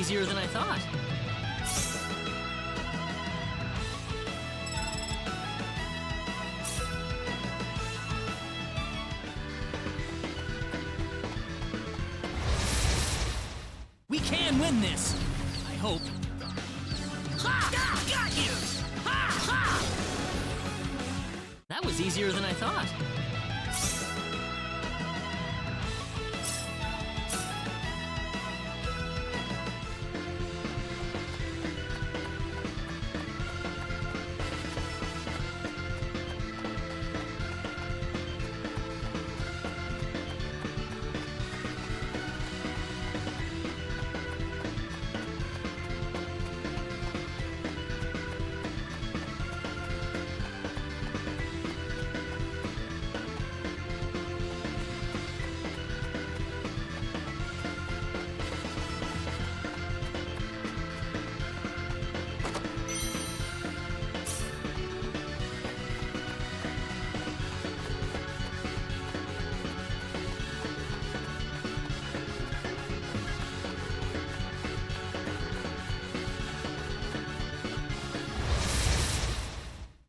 easier than I thought. We can win this. I hope. Ha! Got you! Ha! Ha! That was easier than I thought.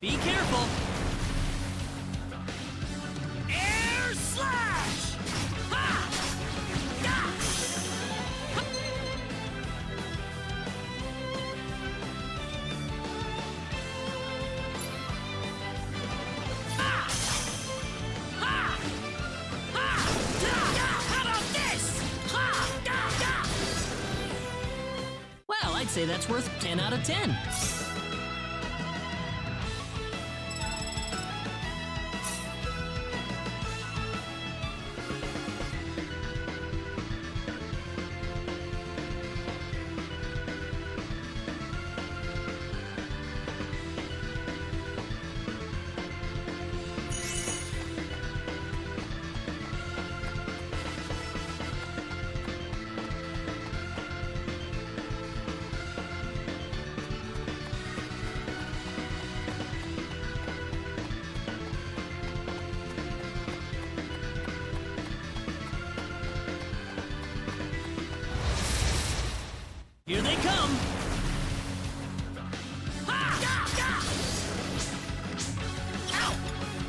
Be careful! Air slash! Ha! Da! Ha! Ha! Ha! Da! How about this? Ha! Da! Da! Well, I'd say that's worth 10 out of 10. Here they come! Ha! Da! Da! Ow!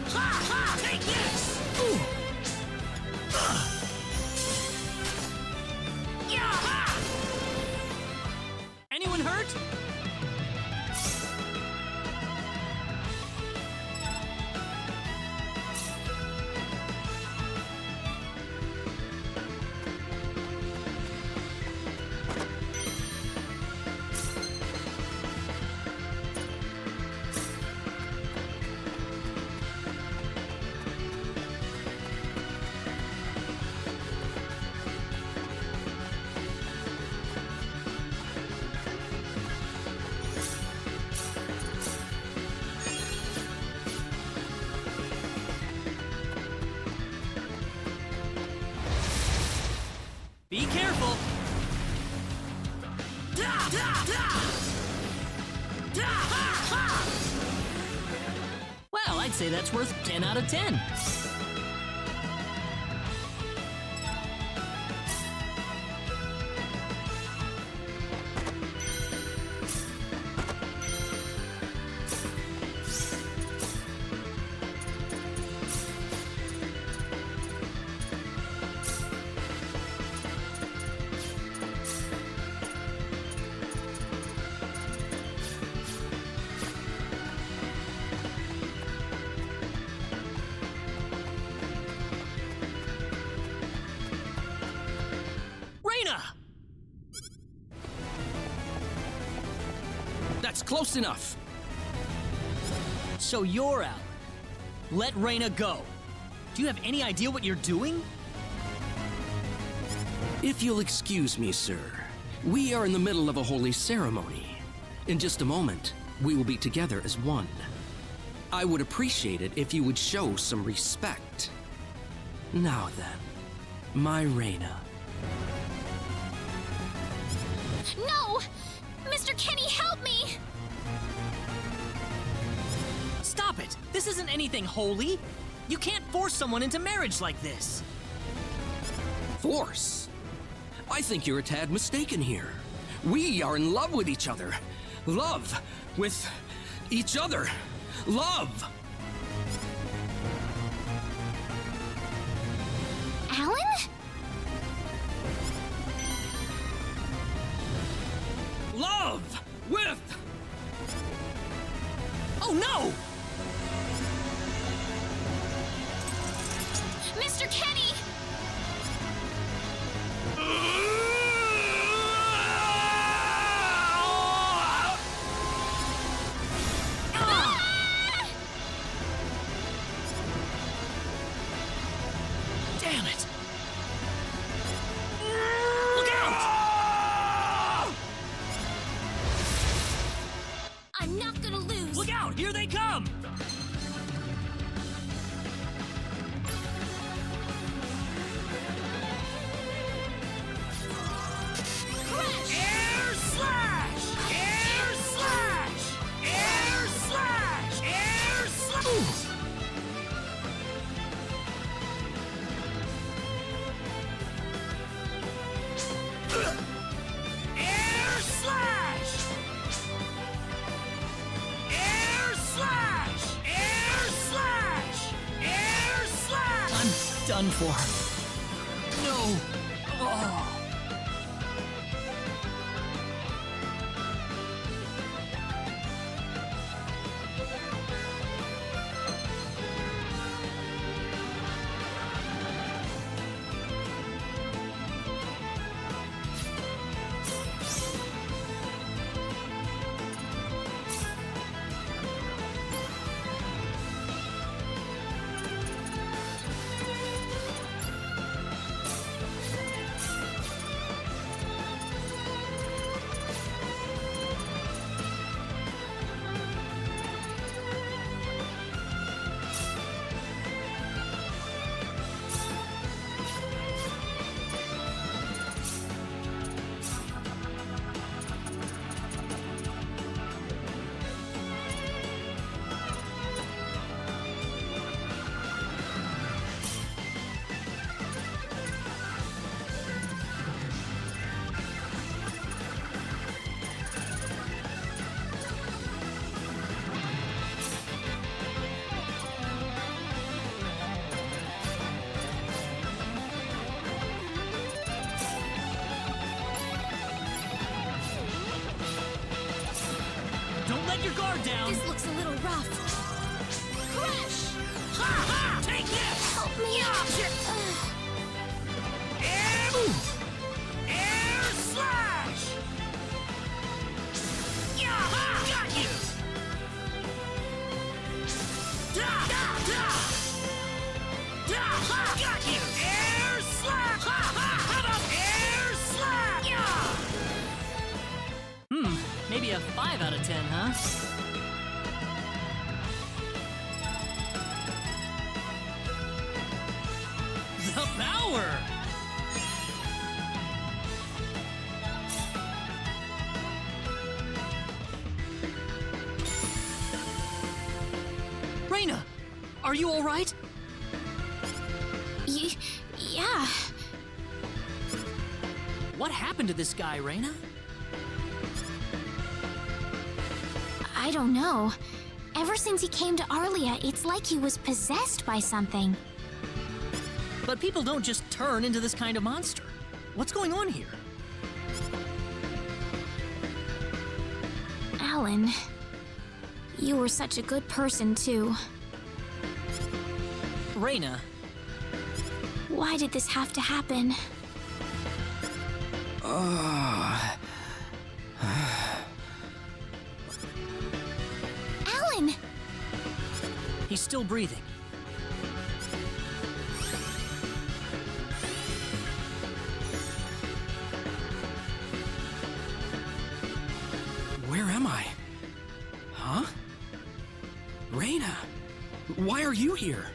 Ha! Ha! Take this! Ooh! Yeah! Ha! Anyone hurt? Be careful! Da! Da! Da! Da! Ha! Ha! Well, I'd say that's worth 10 out of 10. Rena! That's close enough. So you're out. Let Rena go. Do you have any idea what you're doing? If you'll excuse me, sir, we are in the middle of a holy ceremony. In just a moment, we will be together as one. I would appreciate it if you would show some respect. Now then, my Rena. No! Mr. Kenny, help me! Stop it! This isn't anything holy! You can't force someone into marriage like this! Force? I think you're a tad mistaken here. We are in love with each other. Love with each other. Love! Alan? Love with... Oh no! Mr. Kenny! Damn it! Look out! I'm not gonna lose! Look out! Here they come! Air slash! Air slash! Air slash! Air slash! Air slash! Air slash! Air slash! Air slash! I'm done for. No. Oh. Don't let your guard down! This looks a little rough. Crash! Ha ha! Take this! Help me Air slash! Yaha! Got you! Da! Da! Da! Da! Ha! Got you! Air slash! Ha ha! How about air slash? Yeah! Maybe a 5 out of 10, huh? The power! Rena! Are you alright? Yeah. What happened to this guy, Rena? I don't know. Ever since he came to Arlia, it's like he was possessed by something. But people don't just turn into this kind of monster. What's going on here? Alan, you were such a good person, too. Rena. Why did this have to happen? Alan! He's still breathing. Where am I? Huh? Rena! Why are you here?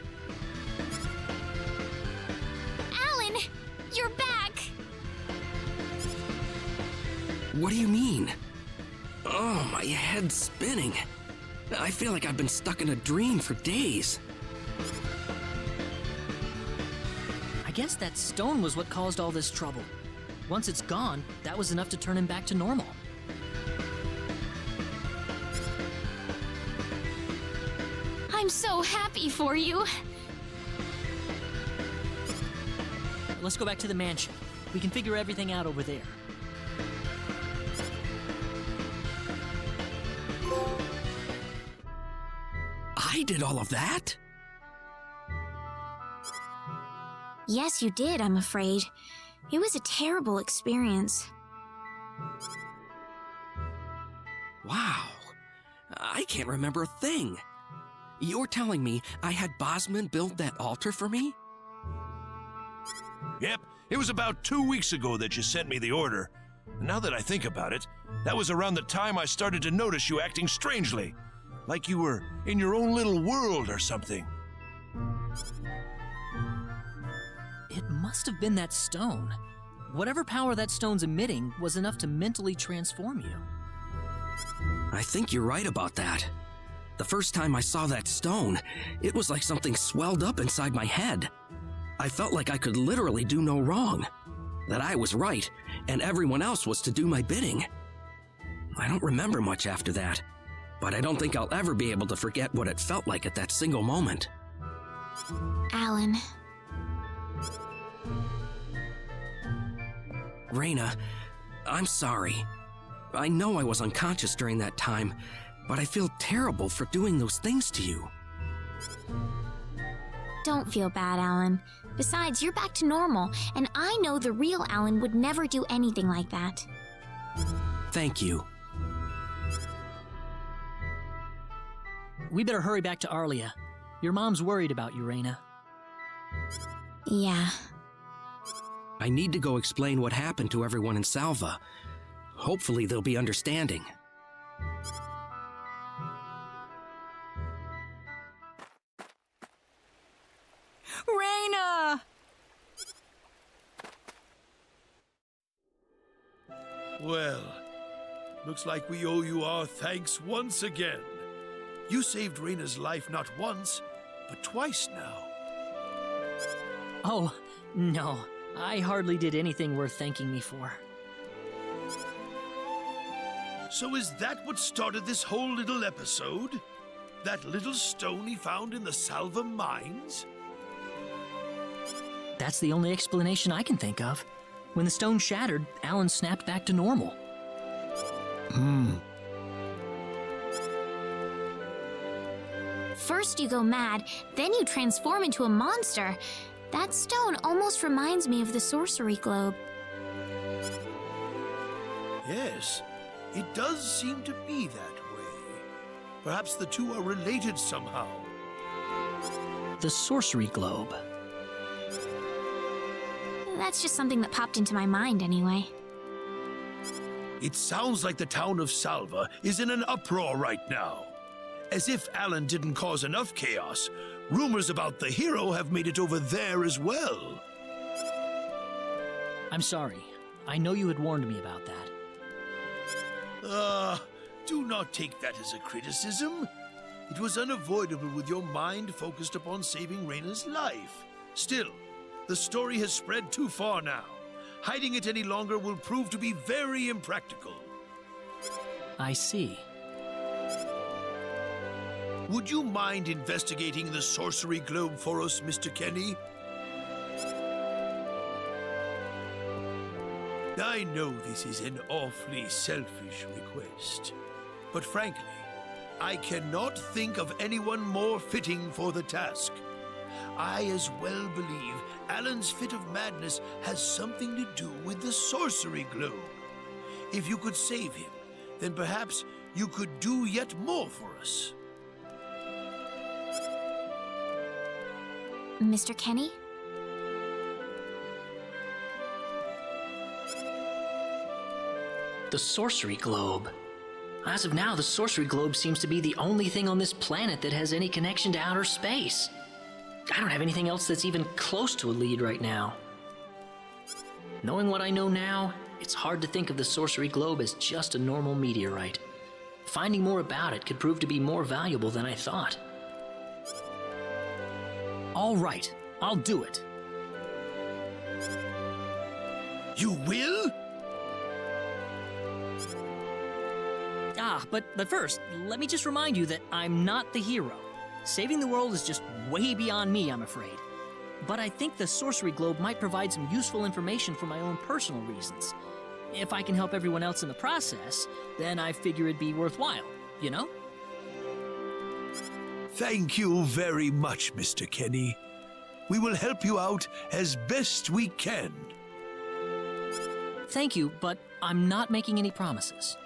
Alan! You're back! What do you mean? Oh, my head's spinning. I feel like I've been stuck in a dream for days. I guess that stone was what caused all this trouble. Once it's gone, that was enough to turn him back to normal. I'm so happy for you. Let's go back to the mansion. We can figure everything out over there. I did all of that? Yes, you did, I'm afraid. It was a terrible experience. Wow. I can't remember a thing. You're telling me I had Bosman build that altar for me? Yep, it was about 2 weeks ago that you sent me the order. And now that I think about it, that was around the time I started to notice you acting strangely. Like you were in your own little world or something. It must have been that stone. Whatever power that stone's emitting was enough to mentally transform you. I think you're right about that. The first time I saw that stone, it was like something swelled up inside my head. I felt like I could literally do no wrong. That I was right, and everyone else was to do my bidding. I don't remember much after that, but I don't think I'll ever be able to forget what it felt like at that single moment. Alan. Rena, I'm sorry. I know I was unconscious during that time, but I feel terrible for doing those things to you. Don't feel bad, Alan. Besides, you're back to normal, and I know the real Alan would never do anything like that. Thank you. We better hurry back to Arlia. Your mom's worried about you, Rena. Yeah. I need to go explain what happened to everyone in Salva. Hopefully they'll be understanding. Rena! Well, looks like we owe you our thanks once again. You saved Rena's life not once, but twice now. Oh, no. I hardly did anything worth thanking me for. So is that what started this whole little episode? That little stone he found in the Salva mines? That's the only explanation I can think of. When the stone shattered, Alan snapped back to normal. First you go mad, then you transform into a monster. That stone almost reminds me of the sorcery globe. Yes, it does seem to be that way. Perhaps the two are related somehow. The sorcery globe. That's just something that popped into my mind anyway. It sounds like the town of Salva is in an uproar right now. As if Alan didn't cause enough chaos, rumors about the hero have made it over there as well. I'm sorry. I know you had warned me about that. Do not take that as a criticism. It was unavoidable with your mind focused upon saving Rena's life. Still, the story has spread too far now. Hiding it any longer will prove to be very impractical. I see. Would you mind investigating the sorcery globe for us, Mr. Kenny? I know this is an awfully selfish request, but frankly, I cannot think of anyone more fitting for the task. I as well believe Alan's fit of madness has something to do with the sorcery globe. If you could save him, then perhaps you could do yet more for us. Mr. Kenny? The sorcery globe. As of now, the sorcery globe seems to be the only thing on this planet that has any connection to outer space. I don't have anything else that's even close to a lead right now. Knowing what I know now, it's hard to think of the sorcery globe as just a normal meteorite. Finding more about it could prove to be more valuable than I thought. All right, I'll do it. You will? But first, let me just remind you that I'm not the hero. Saving the world is just way beyond me, I'm afraid. But I think the sorcery globe might provide some useful information for my own personal reasons. If I can help everyone else in the process, then I figure it'd be worthwhile, you know? Thank you very much, Mr. Kenny. We will help you out as best we can. Thank you, but I'm not making any promises.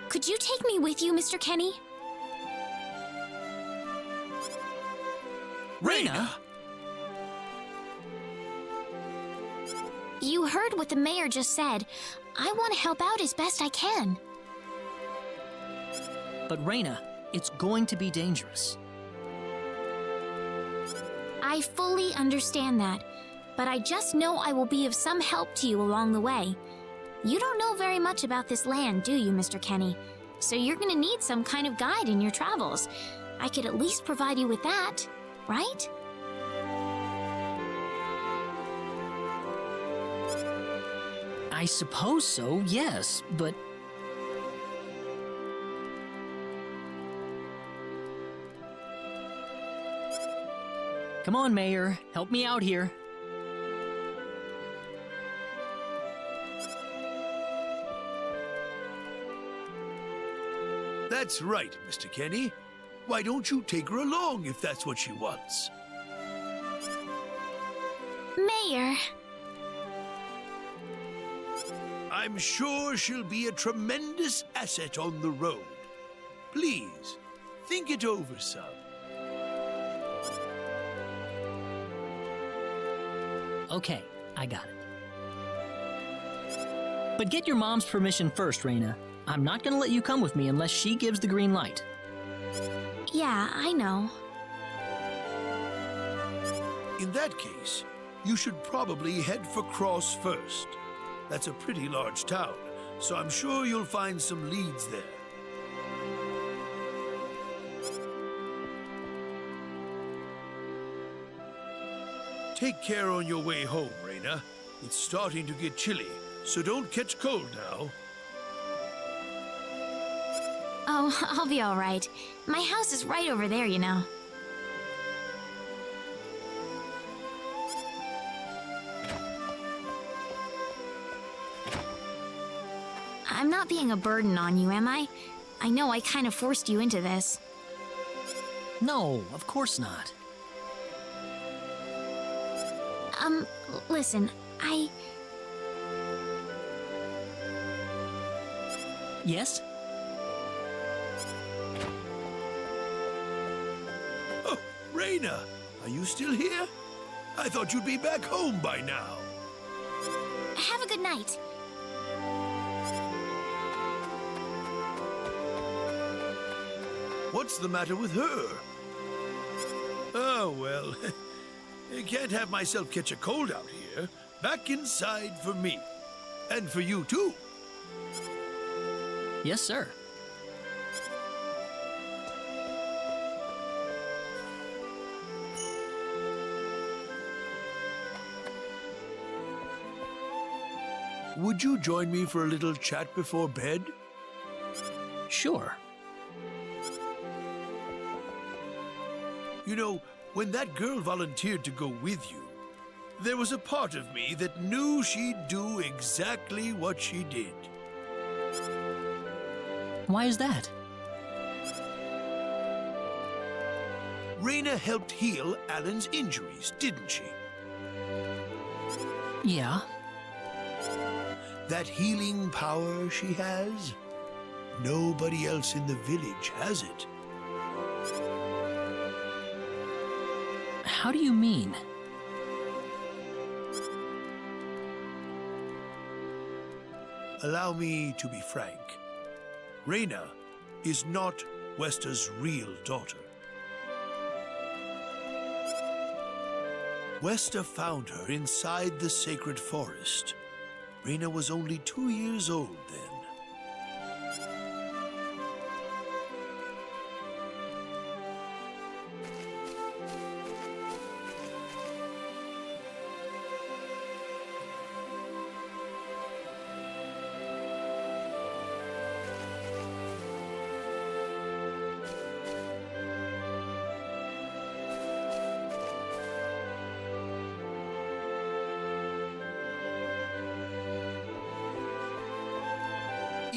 Could you take me with you, Mr. Kenny? Rena! You heard what the mayor just said. I want to help out as best I can. But Rena, it's going to be dangerous. I fully understand that, but I just know I will be of some help to you along the way. You don't know very much about this land, do you, Mr. Kenny? So you're gonna need some kind of guide in your travels. I could at least provide you with that, right? I suppose so, yes, but... Come on, Mayor, help me out here. That's right, Mr. Kenny. Why don't you take her along if that's what she wants? Mayor. I'm sure she'll be a tremendous asset on the road. Please, think it over some. Okay, I got it. But get your mom's permission first, Rena. I'm not gonna let you come with me unless she gives the green light. Yeah, I know. In that case, you should probably head for Cross first. That's a pretty large town, so I'm sure you'll find some leads there. Take care on your way home, Rena. It's starting to get chilly, so don't catch cold now. Oh, I'll be all right. My house is right over there, you know. I'm not being a burden on you, am I? I know I kind of forced you into this. No, of course not. Listen, Yes? Oh, Rena, are you still here? I thought you'd be back home by now. Have a good night. What's the matter with her? Oh, well, I can't have myself catch a cold out here. Back inside for me. And for you, too. Yes, sir. Would you join me for a little chat before bed? Sure. You know, when that girl volunteered to go with you, there was a part of me that knew she'd do exactly what she did. Why is that? Rena helped heal Alan's injuries, didn't she? Yeah. That healing power she has, nobody else in the village has it. How do you mean? Allow me to be frank. Rena is not Wester's real daughter. Wester found her inside the sacred forest. Rena was only 2 years old then.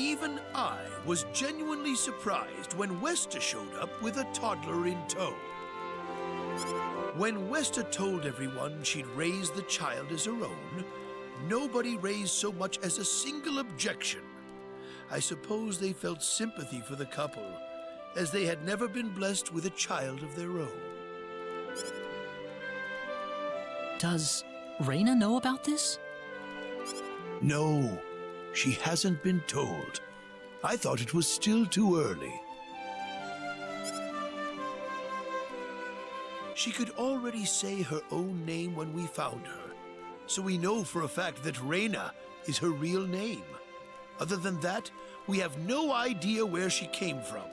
Even I was genuinely surprised when Westa showed up with a toddler in tow. When Westa told everyone she'd raised the child as her own, nobody raised so much as a single objection. I suppose they felt sympathy for the couple, as they had never been blessed with a child of their own. Does Rena know about this? No, she hasn't been told. I thought it was still too early. She could already say her own name when we found her, so we know for a fact that Rena is her real name. Other than that, we have no idea where she came from,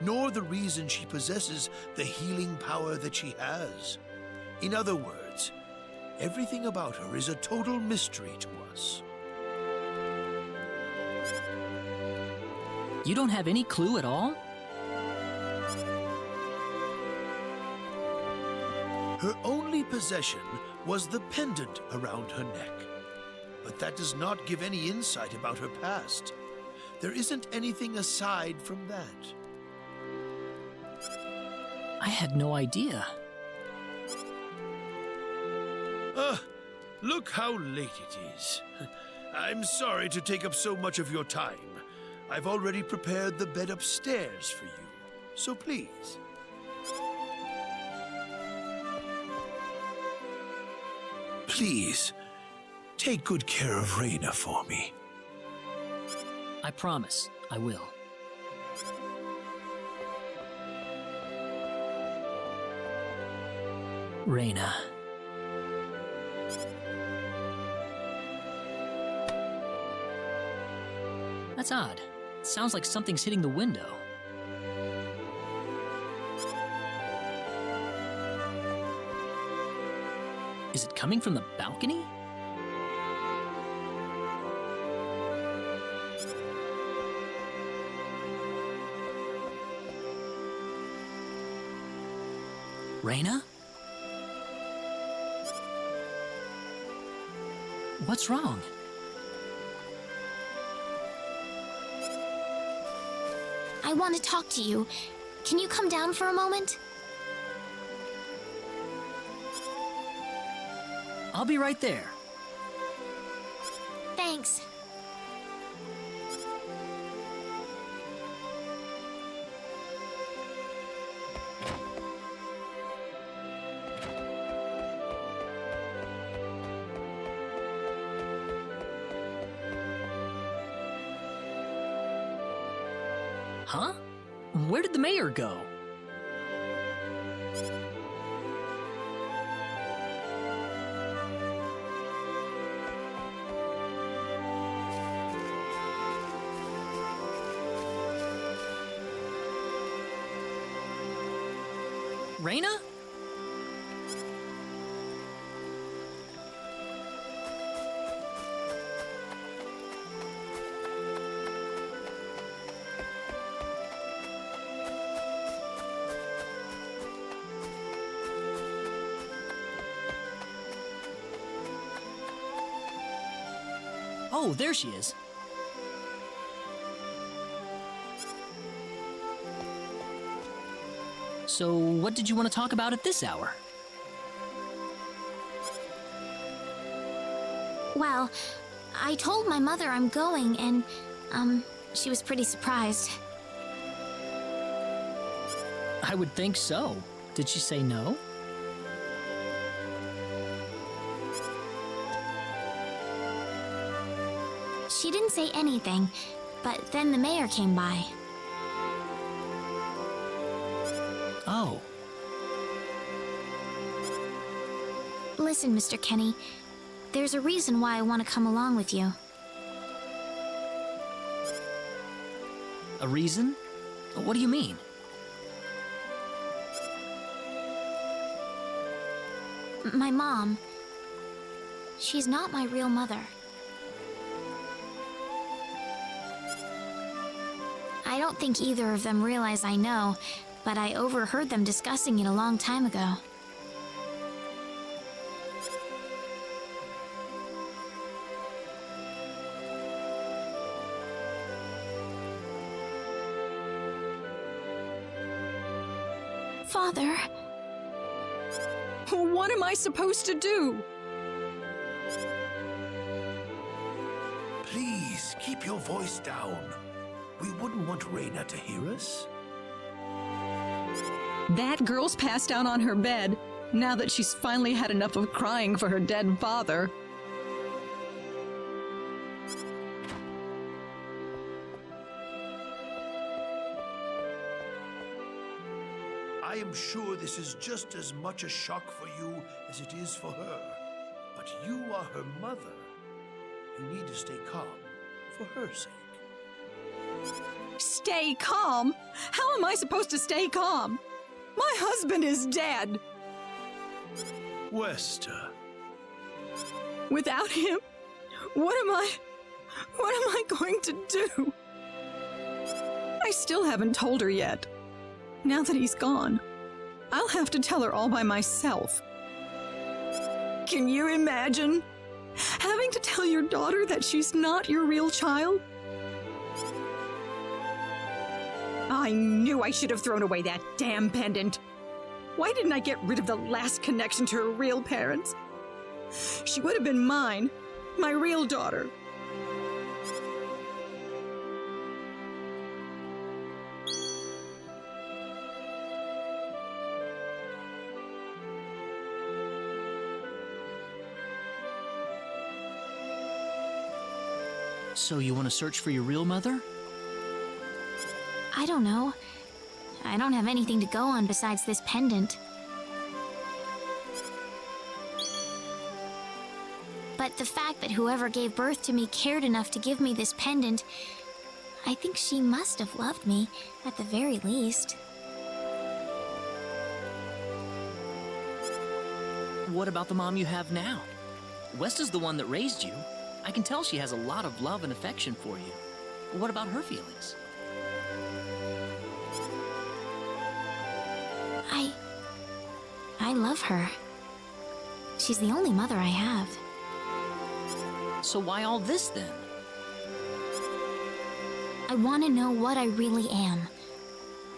nor the reason she possesses the healing power that she has. In other words, everything about her is a total mystery to us. You don't have any clue at all? Her only possession was the pendant around her neck. But that does not give any insight about her past. There isn't anything aside from that. I had no idea. Look how late it is. I'm sorry to take up so much of your time. I've already prepared the bed upstairs for you, so please. Please, take good care of Rena for me. I promise, I will. Rena. That's odd. It sounds like something's hitting the window. Is it coming from the balcony? Rena? What's wrong? I want to talk to you. Can you come down for a moment? I'll be right there. Thanks. Huh? Where did the mayor go? Rena? Oh, there she is. So, what did you want to talk about at this hour? Well, I told my mother I'm going, and, she was pretty surprised. I would think so. Did she say no? She didn't say anything, but then the mayor came by. Oh. Listen, Mr. Kenny, there's a reason why I want to come along with you. A reason? What do you mean? My mom, she's not my real mother. I don't think either of them realize I know, but I overheard them discussing it a long time ago. Father. What am I supposed to do? Please, keep your voice down. We wouldn't want Rena to hear us. That girl's passed out on her bed, now that she's finally had enough of crying for her dead father. I am sure this is just as much a shock for you as it is for her. But you are her mother. You need to stay calm for her sake. Stay calm? How am I supposed to stay calm? My husband is dead. Westa. Without him, what am I going to do? I still haven't told her yet. Now that he's gone, I'll have to tell her all by myself. Can you imagine having to tell your daughter that she's not your real child? I knew I should have thrown away that damn pendant. Why didn't I get rid of the last connection to her real parents? She would have been mine, my real daughter. So you want to search for your real mother? I don't know. I don't have anything to go on besides this pendant. But the fact that whoever gave birth to me cared enough to give me this pendant, I think she must have loved me, at the very least. What about the mom you have now? Westa's the one that raised you. I can tell she has a lot of love and affection for you. What about her feelings? I love her. She's the only mother I have. So why all this then? I want to know what I really am.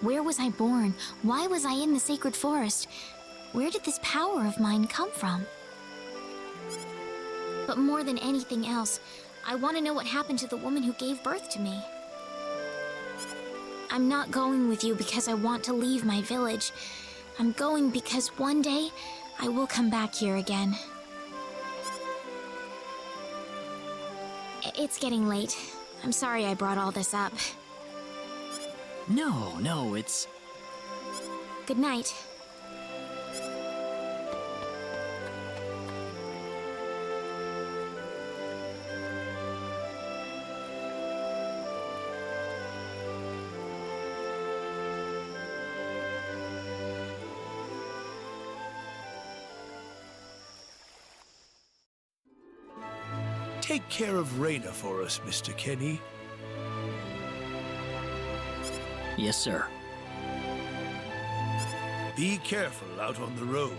Where was I born? Why was I in the sacred forest? Where did this power of mine come from? But more than anything else, I want to know what happened to the woman who gave birth to me. I'm not going with you because I want to leave my village. I'm going because one day I will come back here again. It's getting late. I'm sorry I brought all this up. No, it's... Good night. Take care of Rena for us, Mr. Kenny. Yes, sir. Be careful out on the road.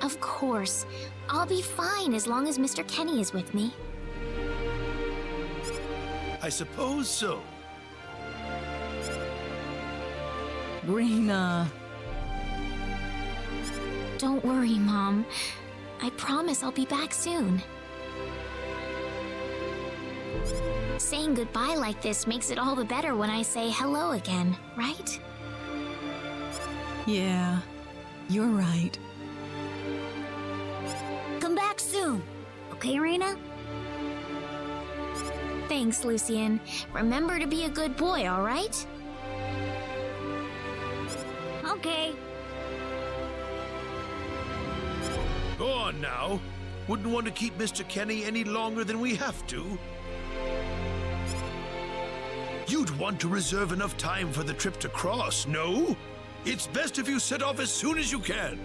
Of course. I'll be fine as long as Mr. Kenny is with me. I suppose so. Rena. Don't worry, Mom. I promise I'll be back soon. Saying goodbye like this makes it all the better when I say hello again, right? Yeah, you're right. Come back soon. Okay, Rena? Thanks, Lucien. Remember to be a good boy, all right? Okay. Go on now. Wouldn't want to keep Mr. Kenny any longer than we have to. You'd want to reserve enough time for the trip to Cross, no? It's best if you set off as soon as you can.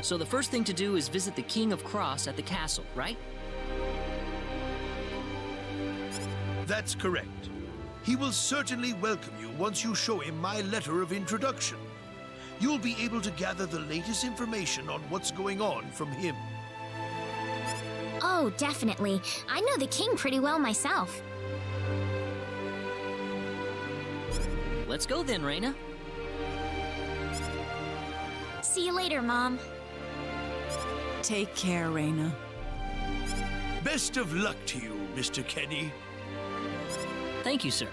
So the first thing to do is visit the King of Cross at the castle, right? That's correct. He will certainly welcome you once you show him my letter of introduction. You'll be able to gather the latest information on what's going on from him. Oh, definitely. I know the king pretty well myself. Let's go then, Rena. See you later, Mom. Take care, Rena. Best of luck to you, Mr. Kenny. Thank you, sir.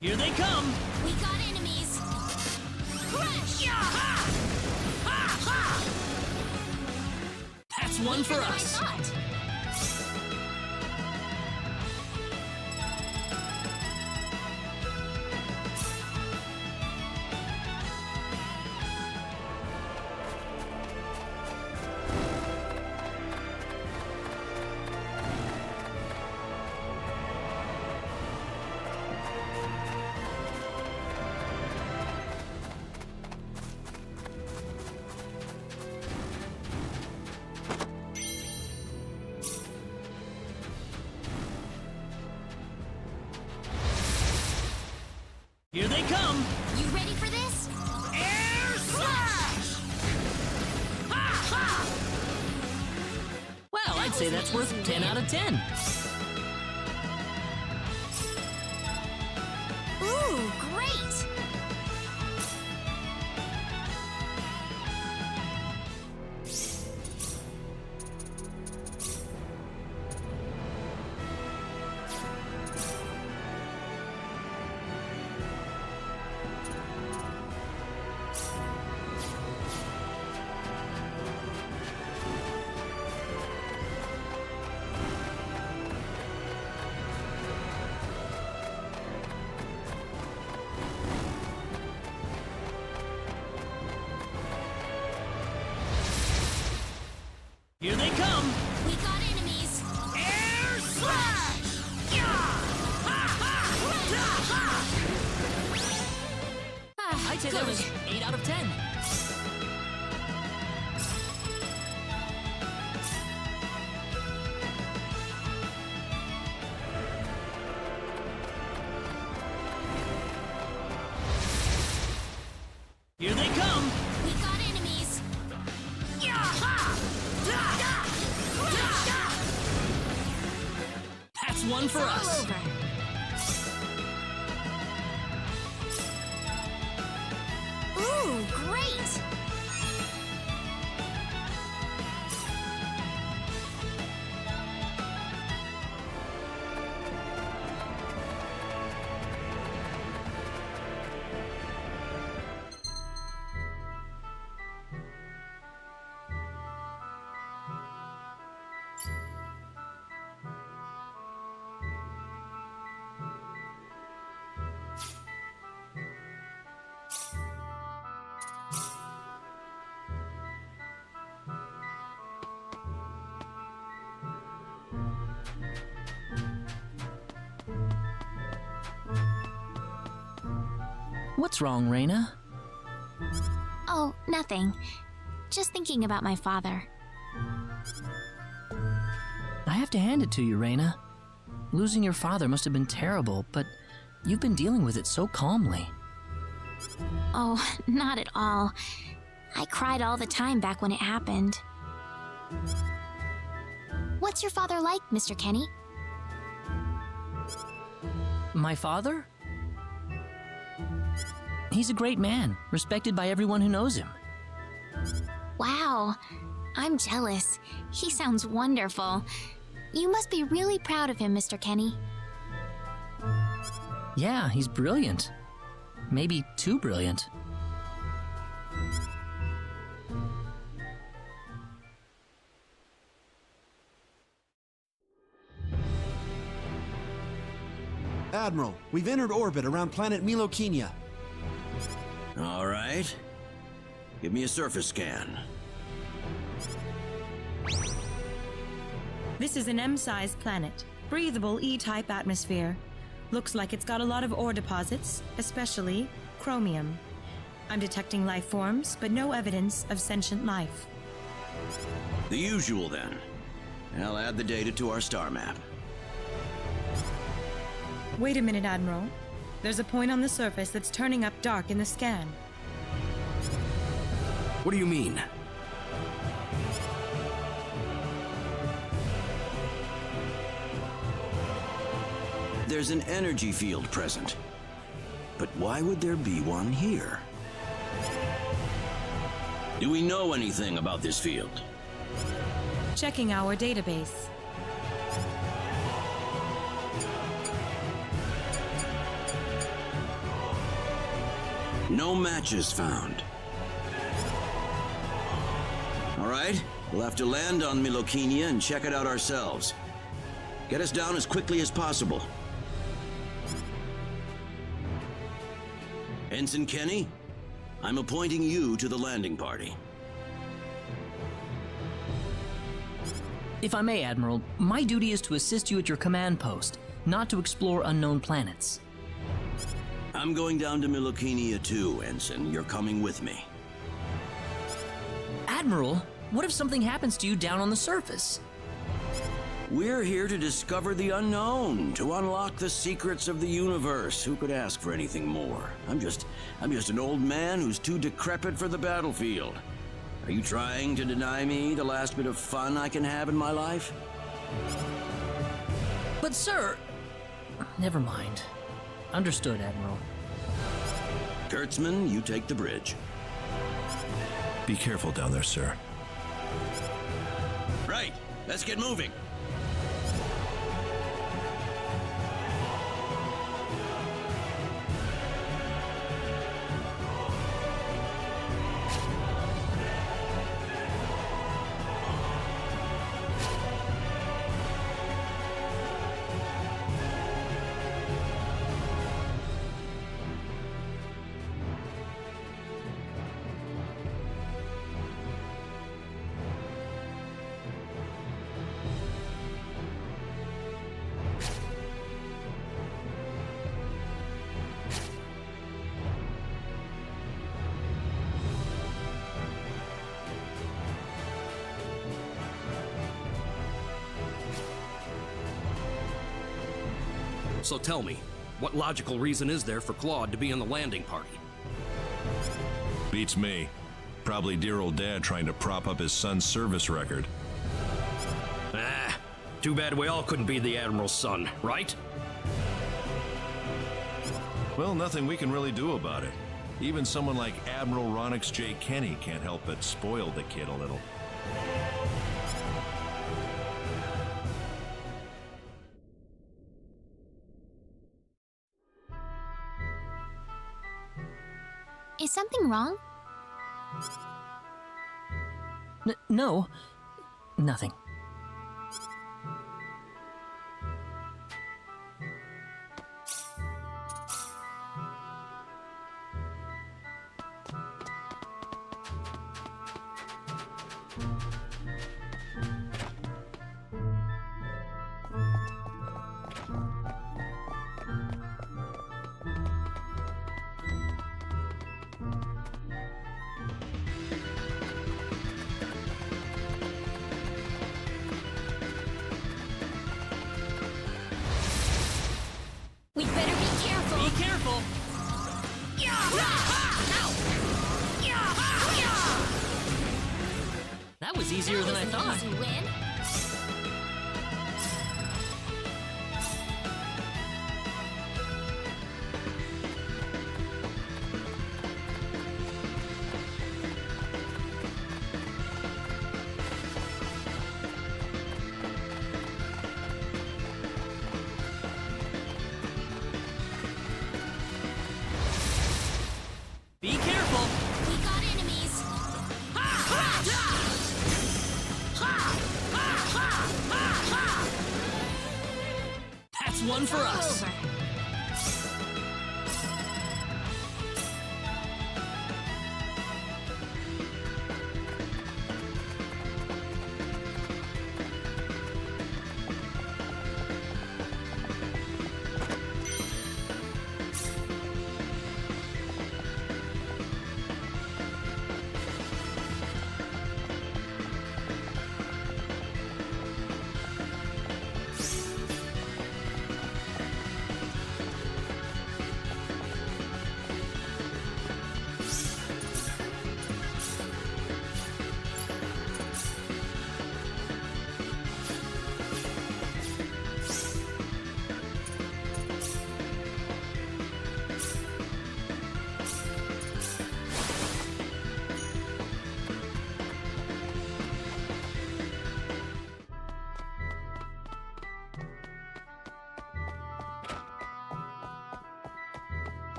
Here they come! We got enemies. Crash! That's one for us. Here they come! You ready for this? Air slash! Ha ha! Well, I'd say that's worth 10 out of 10. Ooh, great! Here they come! We got enemies. Air slash! I'd say that was 8 out of 10. Here they come! We got enemies. That's one for All us. over. Ooh, great! What's wrong, Rena? Oh, nothing. Just thinking about my father. I have to hand it to you, Rena. Losing your father must have been terrible, but you've been dealing with it so calmly. Oh, not at all. I cried all the time back when it happened. What's your father like, Mr. Kenny? My father? He's a great man, respected by everyone who knows him. Wow, I'm jealous. He sounds wonderful. You must be really proud of him, Mr. Kenny. Yeah, he's brilliant. maybe too brilliant. Admiral, we've entered orbit around planet Milokenia. All right. Give me a surface scan. This is an M-sized planet. Breathable E-type atmosphere. Looks like it's got a lot of ore deposits, especially chromium. I'm detecting life forms, but no evidence of sentient life. The usual, then. I'll add the data to our star map. Wait a minute, Admiral. There's a point on the surface that's turning up dark in the scan. What do you mean? There's an energy field present. But why would there be one here? Do we know anything about this field? Checking our database. No matches found. All right, we'll have to land on Milokenia and check it out ourselves. Get us down as quickly as possible. Ensign Kenny, I'm appointing you to the landing party. If I may, Admiral, my duty is to assist you at your command post, not to explore unknown planets. I'm going down to Milokenia too, Ensign. You're coming with me. Admiral, what if something happens to you down on the surface? We're here to discover the unknown, to unlock the secrets of the universe. Who could ask for anything more? I'm just an old man who's too decrepit for the battlefield. Are you trying to deny me the last bit of fun I can have in my life? But sir... Never mind. Understood, Admiral. Kurtzman, you take the bridge. Be careful down there, sir. Right, let's get moving. So tell me, what logical reason is there for Claude to be in the landing party? Beats me. Probably dear old dad trying to prop up his son's service record. Ah, too bad we all couldn't be the Admiral's son, right? Well, nothing we can really do about it. Even someone like Admiral Ronix J. Kenny can't help but spoil the kid a little. Is something wrong? No. Nothing. We'd better be careful. Be careful. That was easier than I thought. Easy win. one for us. Over.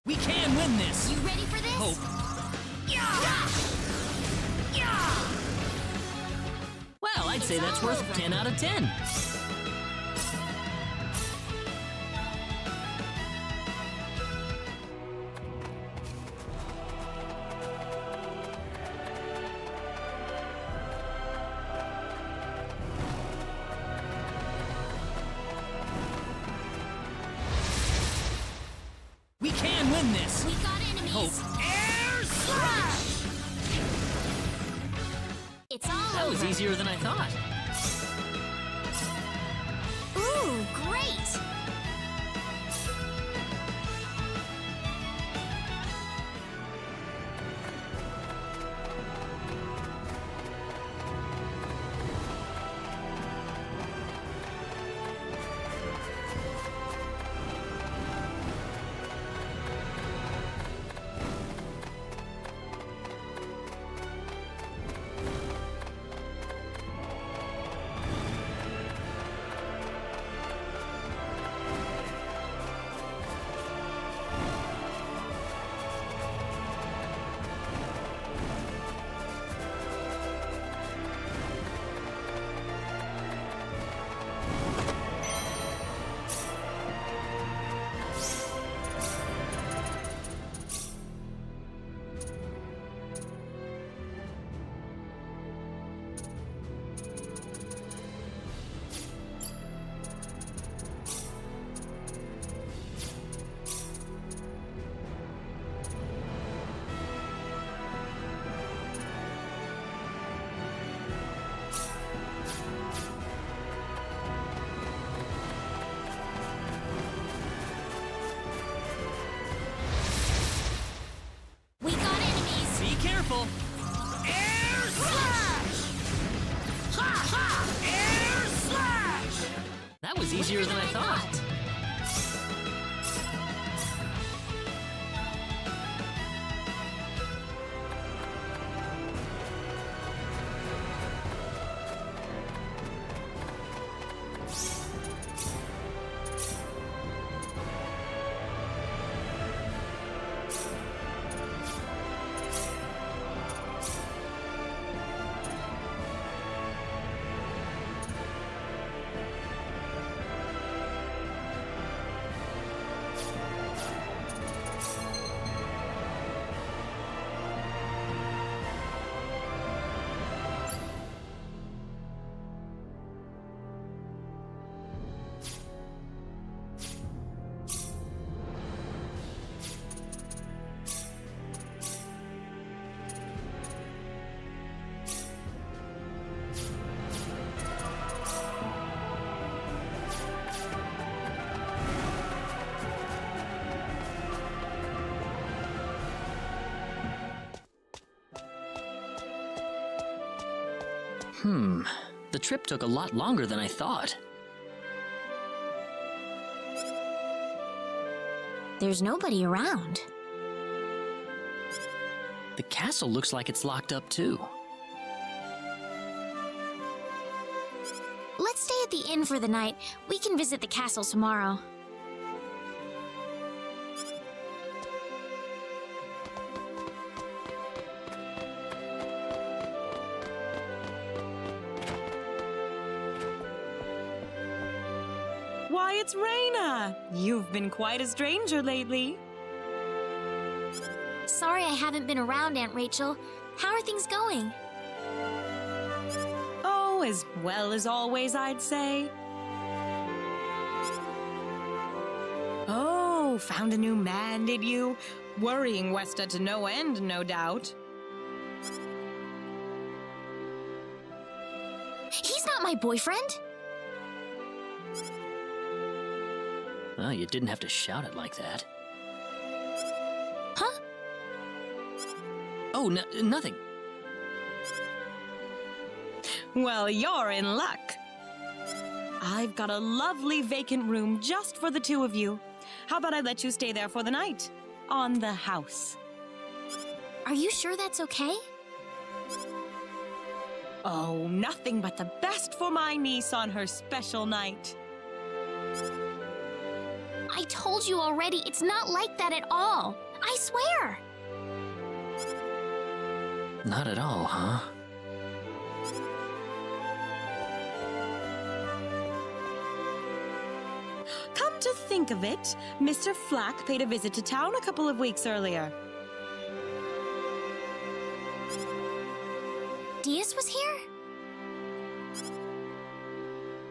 We can win this! You ready for this? Hope. Well, I'd say that's worth 10 out of 10. We can win this! We got enemies. Hope. Air slash! It's all That over. was easier than I thought. Ooh, great! We got enemies. Be careful! Air slash! Ha ha! Air slash! That was easier than I thought. The trip took a lot longer than I thought. There's nobody around. The castle looks like it's locked up too. Let's stay at the inn for the night. We can visit the castle tomorrow. Why, it's Rena! You've been quite a stranger lately. Sorry I haven't been around, Aunt Rachel. How are things going? Oh, as well as always, I'd say. Oh, found a new man, did you? Worrying Westa to no end, no doubt. He's not my boyfriend. Oh, you didn't have to shout it like that. Huh? Oh, nothing. Well, you're in luck. I've got a lovely vacant room just for the two of you. How about I let you stay there for the night? On the house. Are you sure that's okay? Oh, nothing but the best for my niece on her special night. I told you already, it's not like that at all. I swear. Not at all, huh? Come to think of it, Mr. Flack paid a visit to town a couple of weeks earlier. Diaz was here?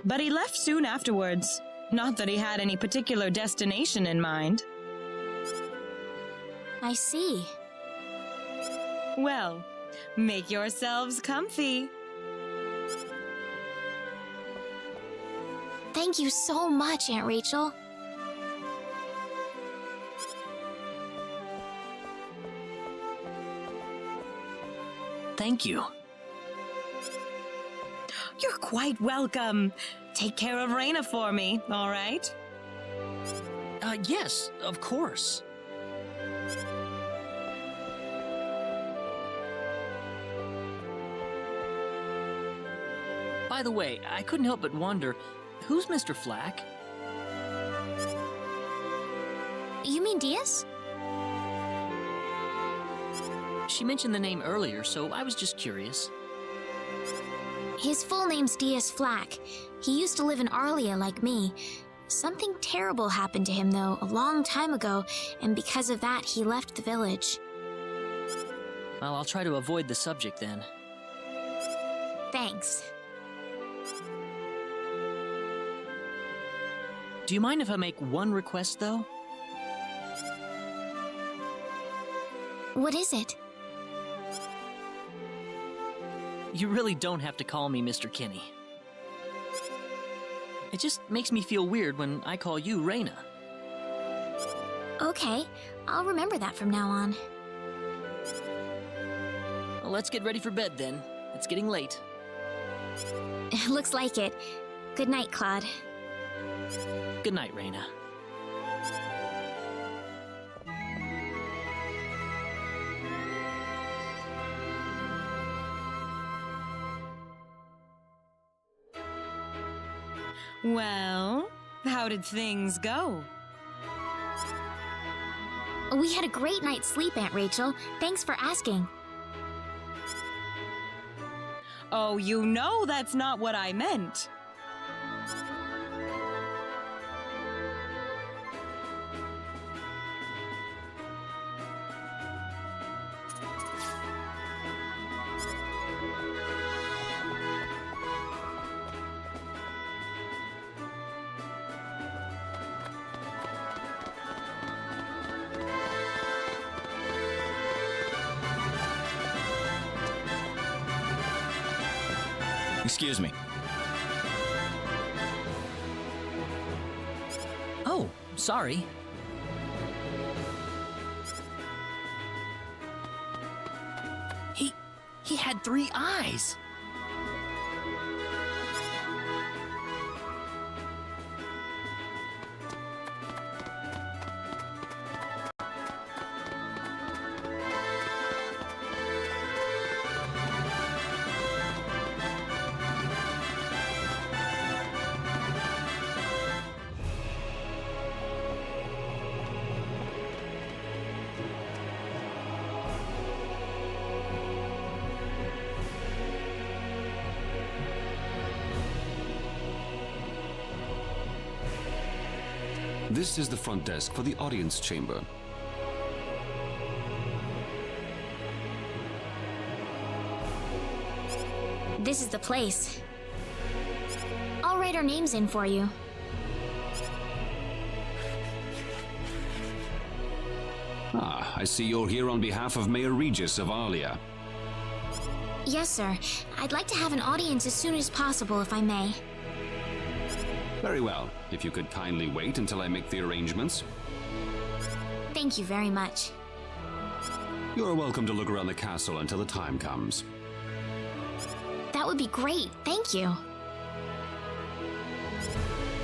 But he left soon afterwards. Not that he had any particular destination in mind. I see. Well, make yourselves comfy. Thank you so much, Aunt Rachel. Thank you. You're quite welcome. Take care of Rena for me, all right? Yes, of course. By the way, I couldn't help but wonder, who's Mr. Flack? You mean Diaz? She mentioned the name earlier, so I was just curious. His full name's Diaz Flack. He used to live in Arlia like me. Something terrible happened to him, though, a long time ago, and because of that, he left the village. Well, I'll try to avoid the subject then. Thanks. Do you mind if I make one request, though? What is it? You really don't have to call me Mr. Kinney. It just makes me feel weird when I call you Rena. Okay, I'll remember that from now on. Well, let's get ready for bed then. It's getting late. Looks like it. Good night, Claude. Good night, Rena. Well, how did things go? We had a great night's sleep, Aunt Rachel. Thanks for asking. Oh, you know that's not what I meant. Excuse me. Oh, sorry. He had 3 eyes. This is the front desk for the audience chamber. This is the place. I'll write our names in for you. Ah, I see you're here on behalf of Mayor Regis of Alia. Yes, sir. I'd like to have an audience as soon as possible, if I may. Very well. If you could kindly wait until I make the arrangements. Thank you very much. You're welcome to look around the castle until the time comes. That would be great. Thank you.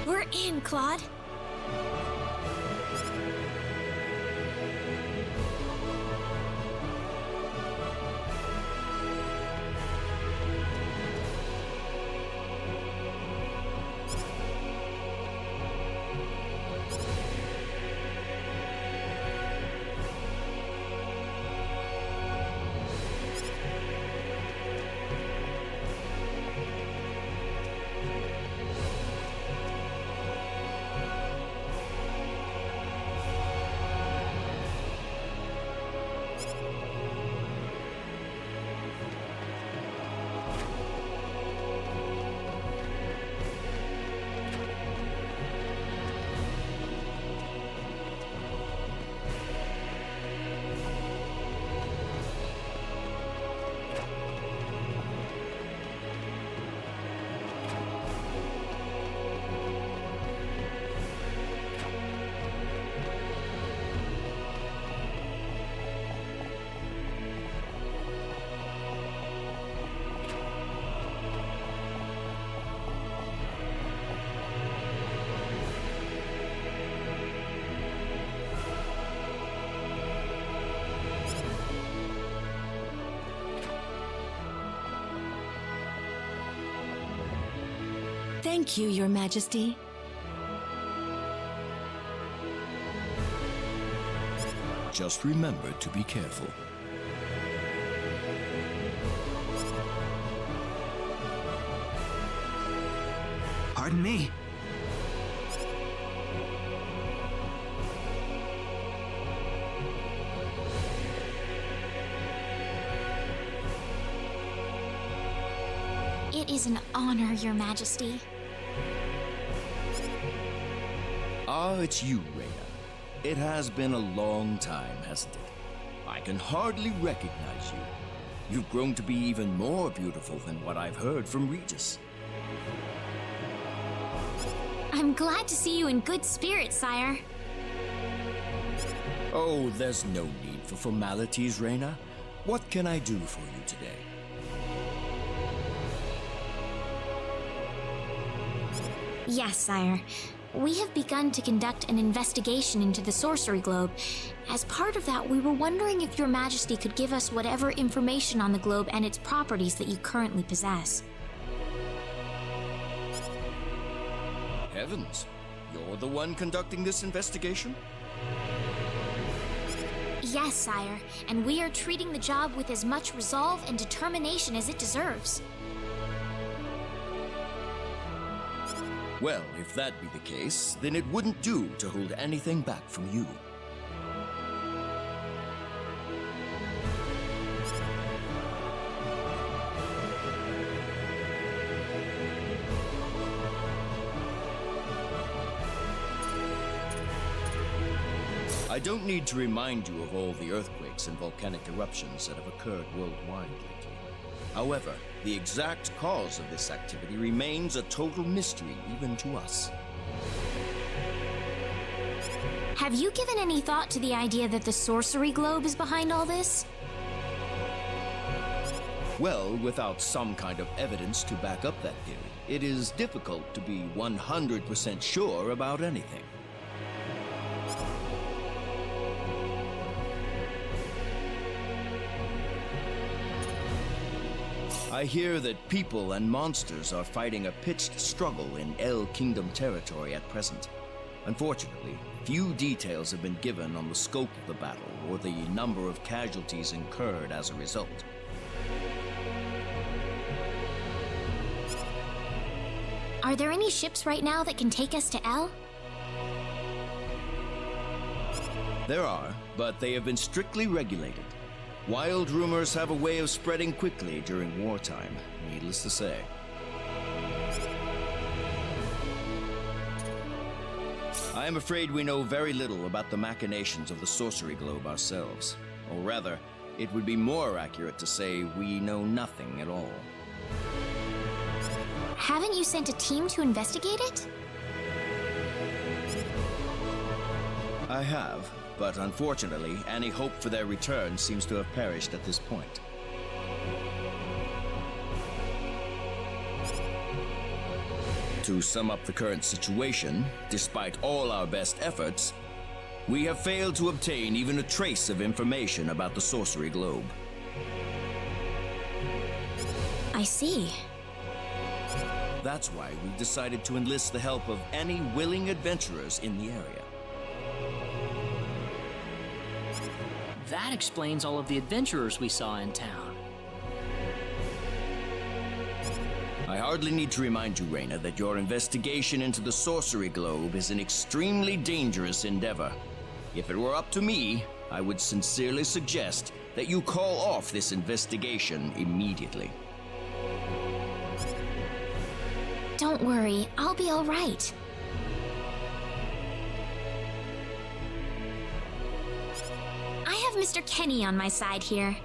We're in, Claude. Thank you, Your Majesty. Just remember to be careful. Pardon me. It is an honor, Your Majesty. Ah, it's you, Rena. It has been a long time, hasn't it? I can hardly recognize you. You've grown to be even more beautiful than what I've heard from Regis. I'm glad to see you in good spirits, sire. Oh, there's no need for formalities, Rena. What can I do for you today? Yes, sire. We have begun to conduct an investigation into the sorcery globe. As part of that, we were wondering if Your Majesty could give us whatever information on the globe and its properties that you currently possess. Heavens, you're the one conducting this investigation? Yes, sire, and we are treating the job with as much resolve and determination as it deserves. Well, if that be the case, then it wouldn't do to hold anything back from you. I don't need to remind you of all the earthquakes and volcanic eruptions that have occurred worldwide lately. However, the exact cause of this activity remains a total mystery even to us. Have you given any thought to the idea that the sorcery globe is behind all this? Well, without some kind of evidence to back up that theory, it is difficult to be 100% sure about anything. I hear that people and monsters are fighting a pitched struggle in El Kingdom territory at present. Unfortunately, few details have been given on the scope of the battle or the number of casualties incurred as a result. Are there any ships right now that can take us to El? There are, but they have been strictly regulated. Wild rumors have a way of spreading quickly during wartime, needless to say. I am afraid we know very little about the machinations of the sorcery globe ourselves. Or rather, it would be more accurate to say we know nothing at all. Haven't you sent a team to investigate it? I have, but unfortunately, any hope for their return seems to have perished at this point. To sum up the current situation, despite all our best efforts, we have failed to obtain even a trace of information about the sorcery globe. I see. That's why we've decided to enlist the help of any willing adventurers in the area. That explains all of the adventurers we saw in town. I hardly need to remind you, Rena, that your investigation into the sorcery globe is an extremely dangerous endeavor. If it were up to me, I would sincerely suggest that you call off this investigation immediately. Don't worry, I'll be all right. I have Mr. Kenny on my side here.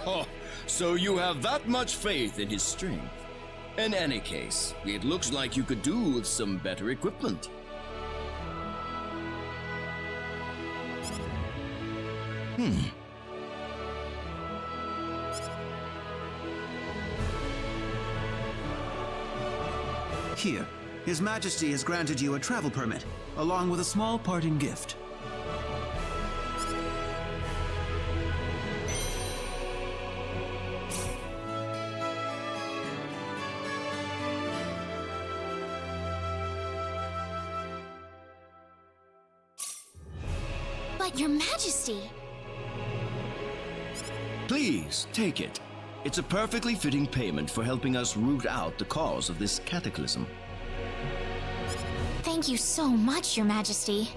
Oh, so you have that much faith in his strength. In any case, it looks like you could do with some better equipment. Here, His Majesty has granted you a travel permit, along with a small parting gift. But Your Majesty! Please, take it. It's a perfectly fitting payment for helping us root out the cause of this cataclysm. Thank you so much, Your Majesty.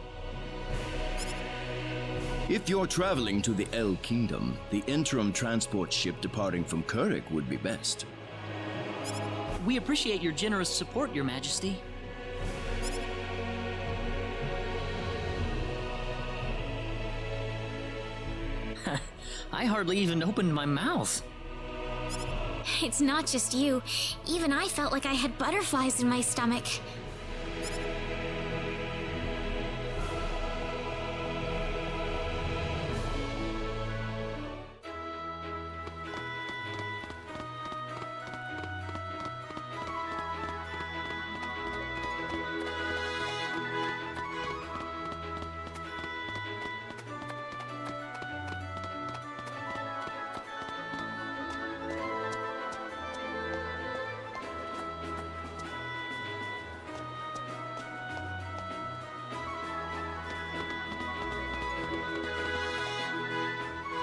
If you're traveling to the El Kingdom, the interim transport ship departing from Kurik would be best. We appreciate your generous support, Your Majesty. I hardly even opened my mouth. It's not just you. Even I felt like I had butterflies in my stomach.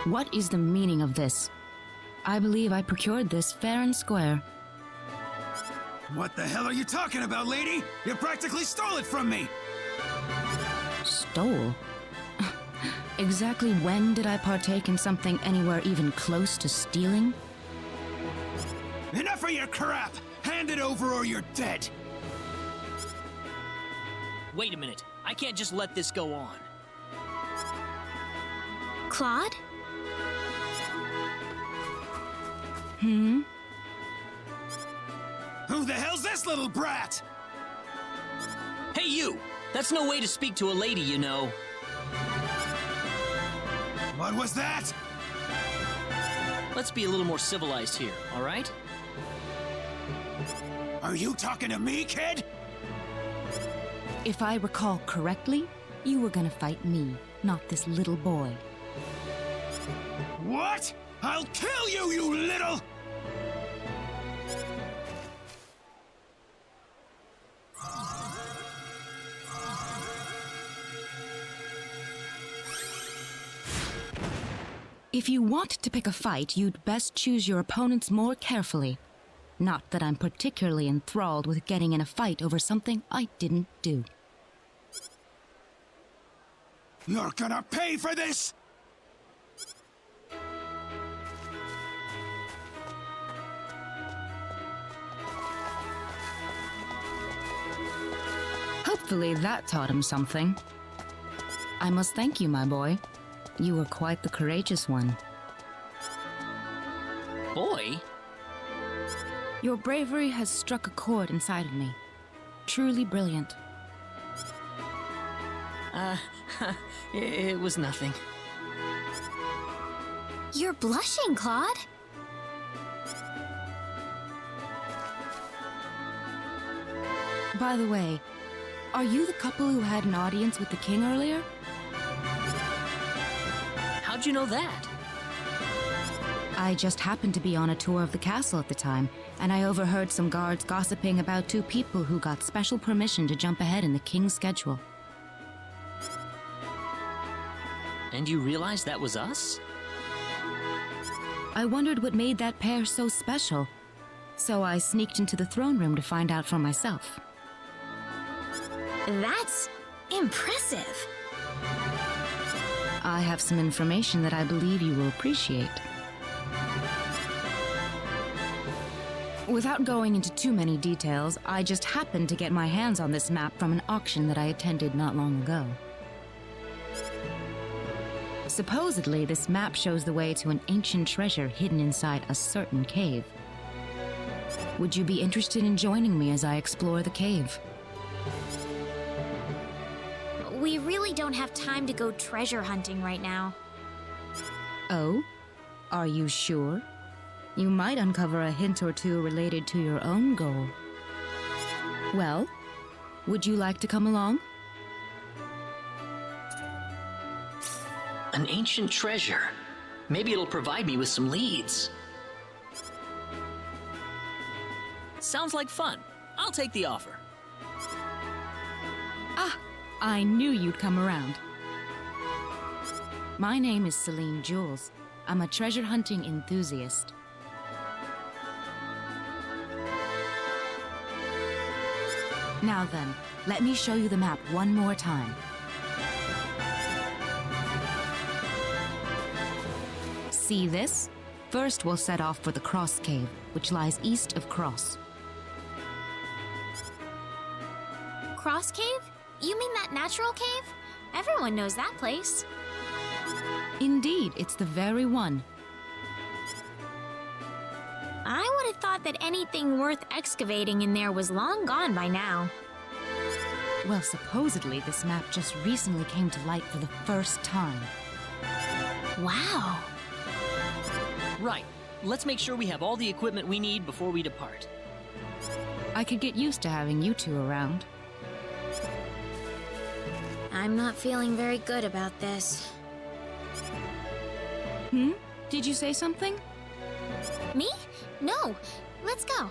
What is the meaning of this? I believe I procured this fair and square. What the hell are you talking about, lady? You practically stole it from me! Stole? Exactly when did I partake in something anywhere even close to stealing? Enough of your crap! Hand it over or you're dead! Wait a minute. I can't just let this go on. Claude? Who the hell's this little brat? Hey, you! That's no way to speak to a lady, you know. What was that? Let's be a little more civilized here, all right? Are you talking to me, kid? If I recall correctly, you were gonna fight me, not this little boy. What? I'll kill you, you little... If you want to pick a fight, you'd best choose your opponents more carefully. Not that I'm particularly enthralled with getting in a fight over something I didn't do. You're gonna pay for this! Hopefully that taught him something. I must thank you, my boy. You were quite the courageous one. Boy? Your bravery has struck a chord inside of me. Truly brilliant. It was nothing. You're blushing, Claude. By the way, are you the couple who had an audience with the king earlier? How'd you know that? I just happened to be on a tour of the castle at the time, and I overheard some guards gossiping about two people who got special permission to jump ahead in the king's schedule. And you realized that was us? I wondered what made that pair so special, so I sneaked into the throne room to find out for myself. That's impressive. I have some information that I believe you will appreciate. Without going into too many details, I just happened to get my hands on this map from an auction that I attended not long ago. Supposedly, this map shows the way to an ancient treasure hidden inside a certain cave. Would you be interested in joining me as I explore the cave? We really don't have time to go treasure hunting right now. Oh? Are you sure? You might uncover a hint or two related to your own goal. Well, would you like to come along? An ancient treasure. Maybe it'll provide me with some leads. Sounds like fun. I'll take the offer. Ah, I knew you'd come around. My name is Celine Jules. I'm a treasure hunting enthusiast. Now then, let me show you the map one more time. See this? First, we'll set off for the Cross Cave, which lies east of Cross. Cross Cave? You mean that natural cave? Everyone knows that place. Indeed, it's the very one. I would have thought that anything worth excavating in there was long gone by now. Well, supposedly this map just recently came to light for the first time. Wow. Right. Let's make sure we have all the equipment we need before we depart. I could get used to having you two around. I'm not feeling very good about this. Did you say something? Me? No. Let's go.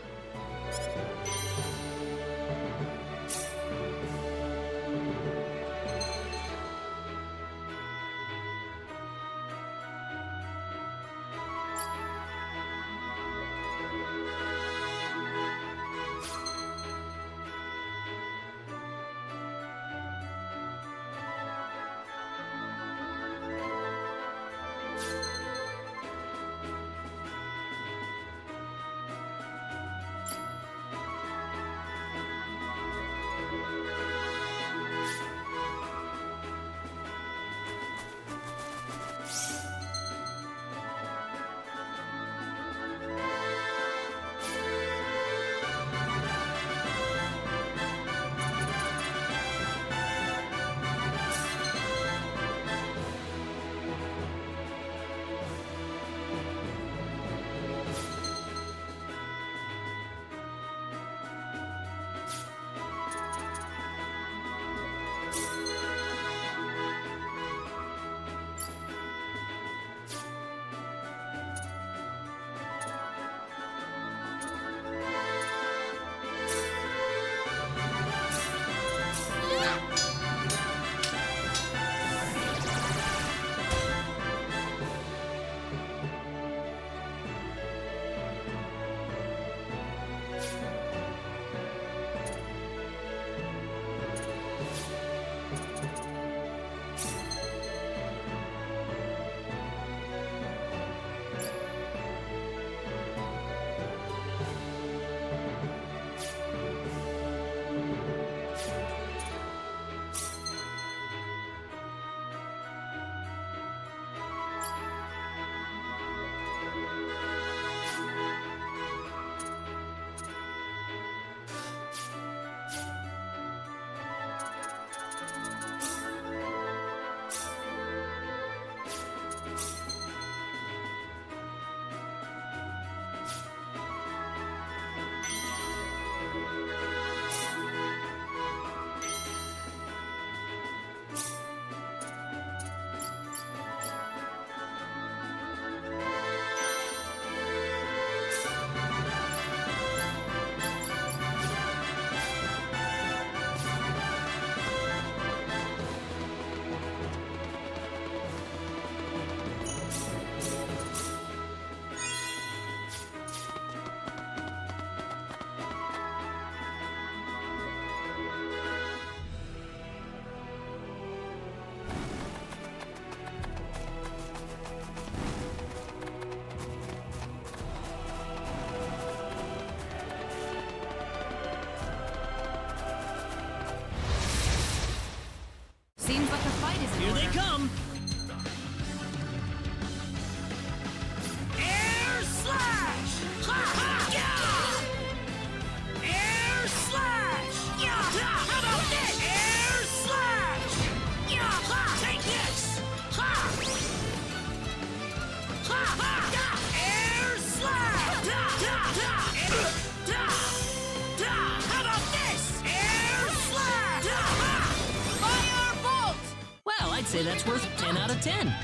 say that's worth 10 out of 10.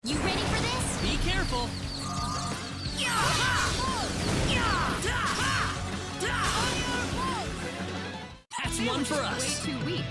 You ready for this? Be careful. That's one for us. Way too weak.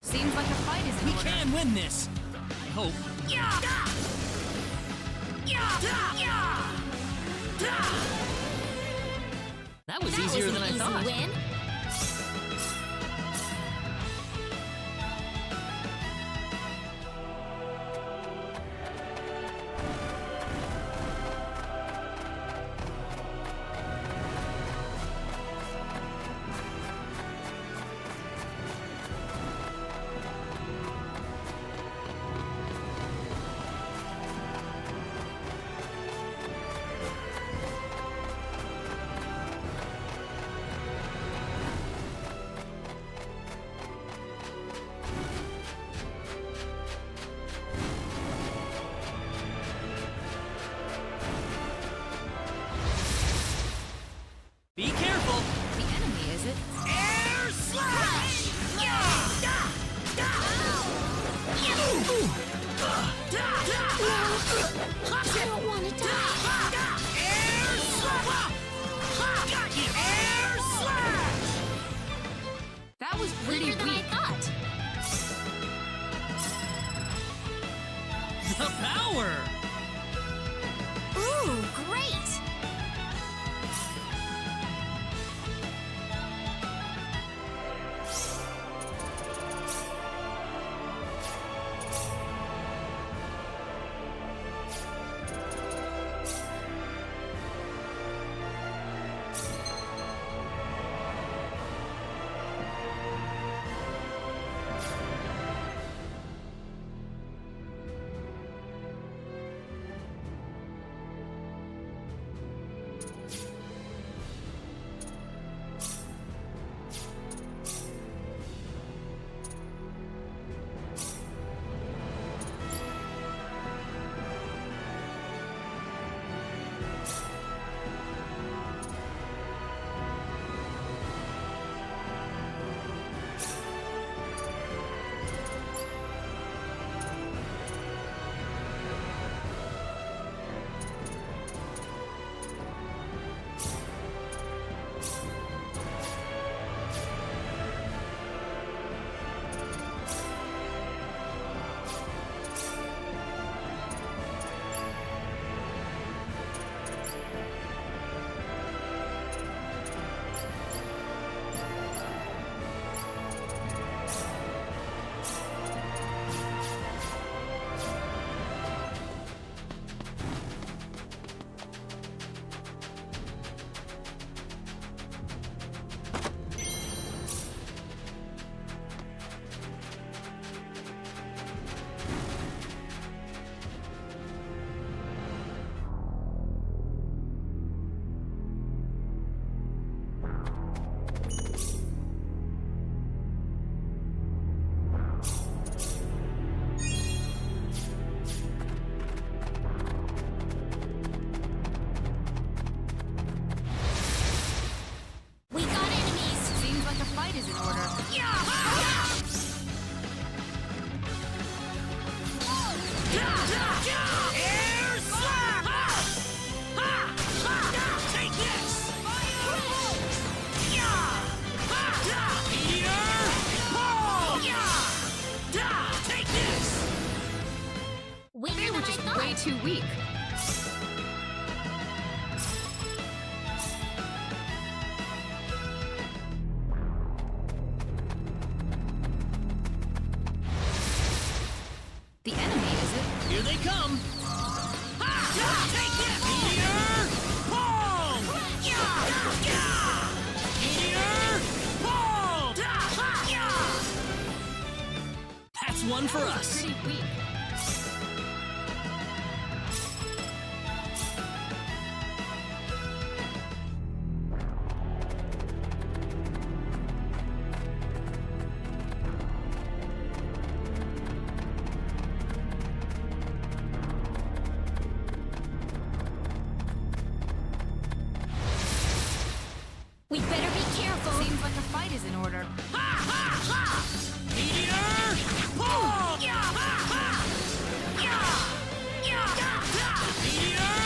Seems like a fight is in We order. can win this. I hope. That was easier than I thought. Win. fun for us. Pretty weak. We better be careful. Seems like a fight is in order. Meteor! Pull! Yeah! Yeah! Yeah! Meteor!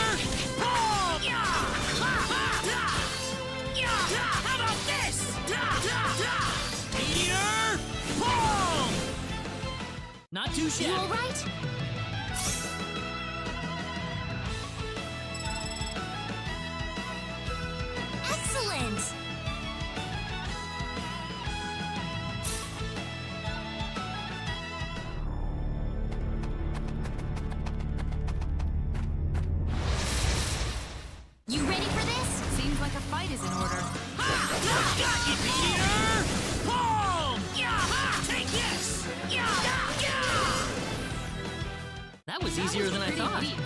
Pull! Yeah! Yeah! How about this? Meteor! Pull! Not too shabby. You all right? Excellent! You ready for this? Seems like a fight is in order. Got you, Meteor! Pull! Yeah! Take this! Yeah! That was easier than I Pretty thought. weak.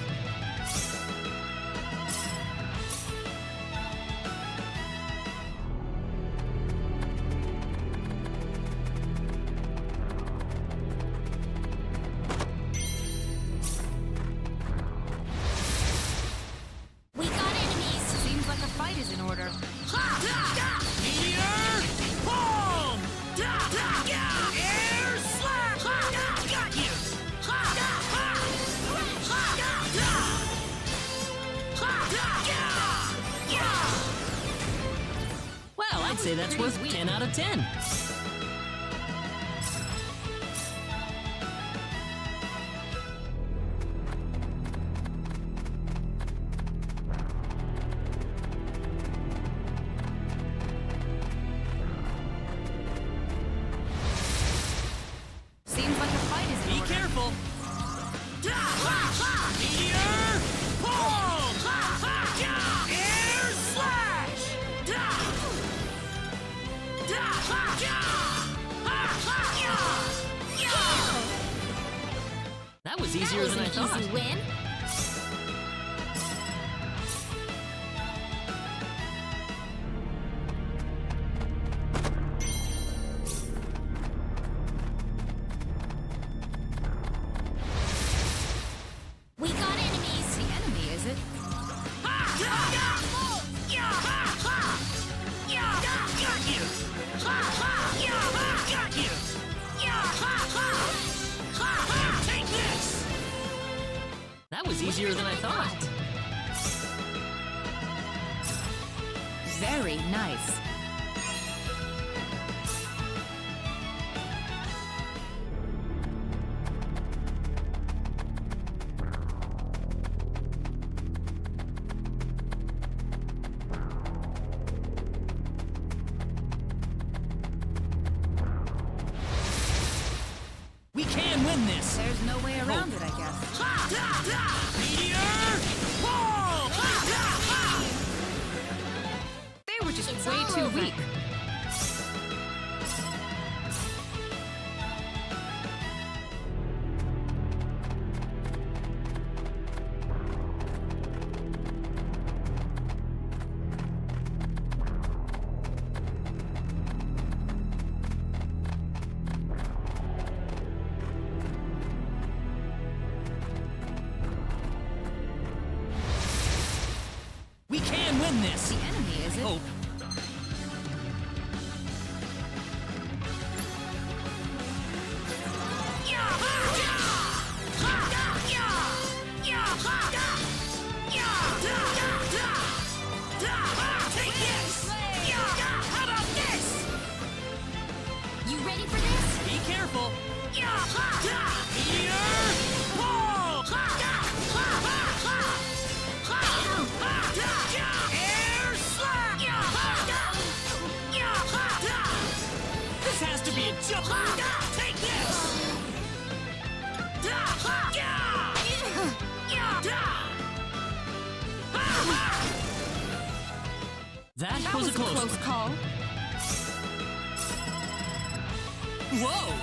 We got enemies! Seems like a fight is in order. Meteor! Pull! Air slap! Got you! Well, I'd say that's worth 10 out of 10. Seems like a fight is in Be order. careful. Meteor! Pull! Air slash! That was easier than I thought. Easy win. We got enemies. The enemy, is it? Got you! Got you! Take this! That was easier than I thought. Very nice. We can win this. There's no way around it, I guess. Meteor! Pull! They were just way too weak. We can win this. The enemy, is it? Hope. Take this! How about this? You ready for this? Be careful. Meteor! Pull! Air slap! This has to be a jump. Take this! That was a close call. Whoa!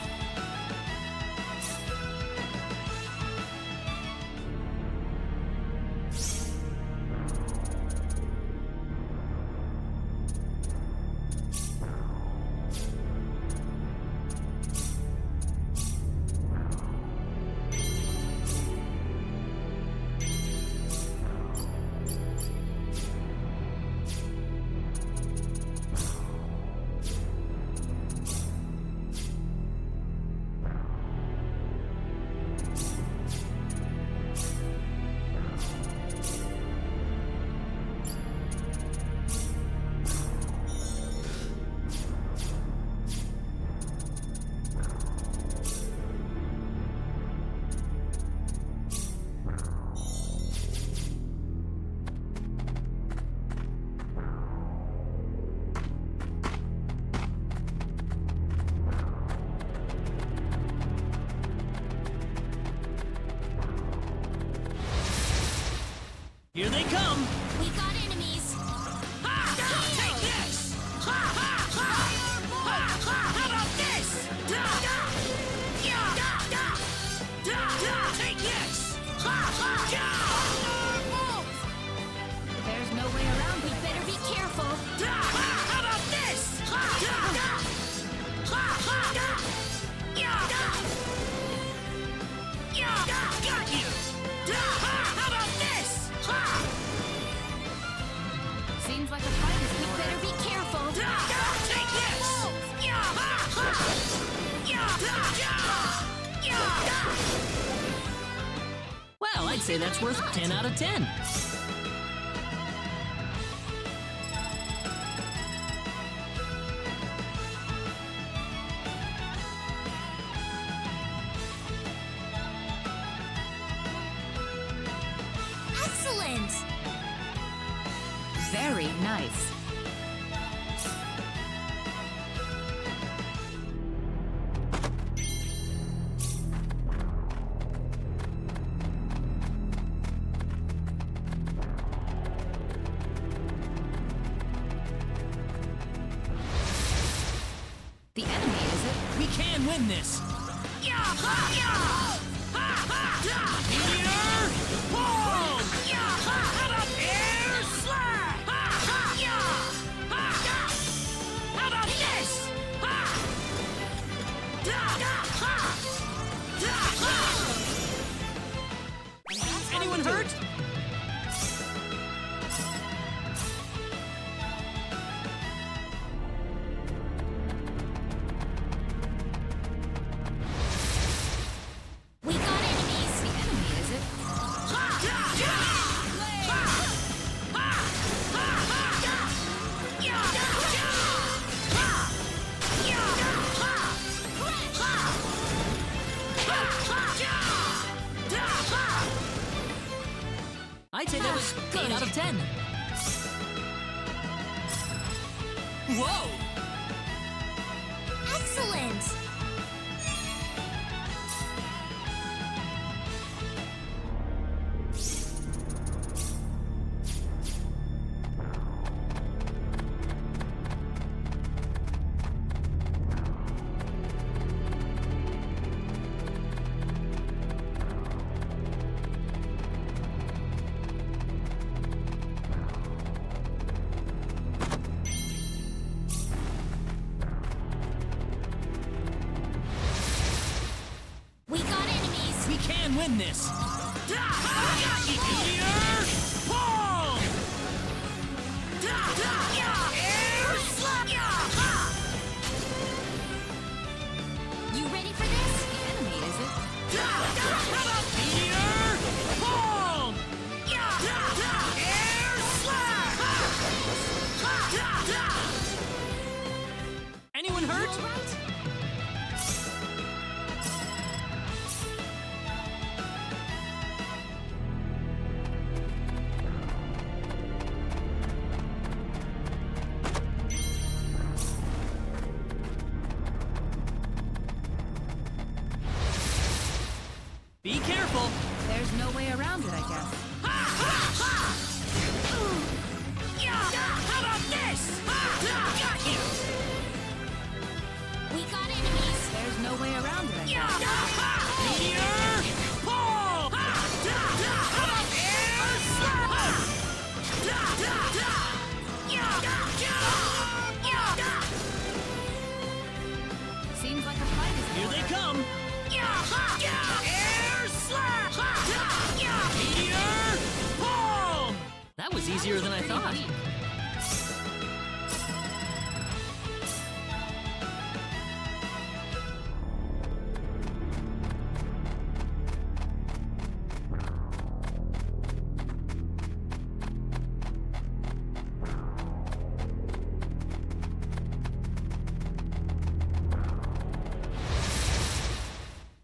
Here they come! We got enemies! Take this! How about this? Take this! There's no way around it. We better be careful! How about this? Got you! How about this? Seems like a fight is We better be careful! Take this! Well, I'd say that's worth 10 out of 10. Excellent! very nice. The enemy, is it? We can win this! Meteor! Boom! How about air slap? How about this? Anyone hurt? We got enemies! The enemy, is it? I'd say that was 8 out of 10. Whoa! Excellent! We got enemies! We can win this! Meteor! Boom! Air slap! You ready for this? The enemy, is it? How about meteor? Boom! Air slap! Anyone hurt? You all right? Be careful! There's no way around it, I guess. How about this? Got you! We got enemies! There's no way around it, I guess. Meteor! Boom! How about air slap? Seems like a fight is Here they come! Air slap! Meteor! Boom! That was easier than I thought.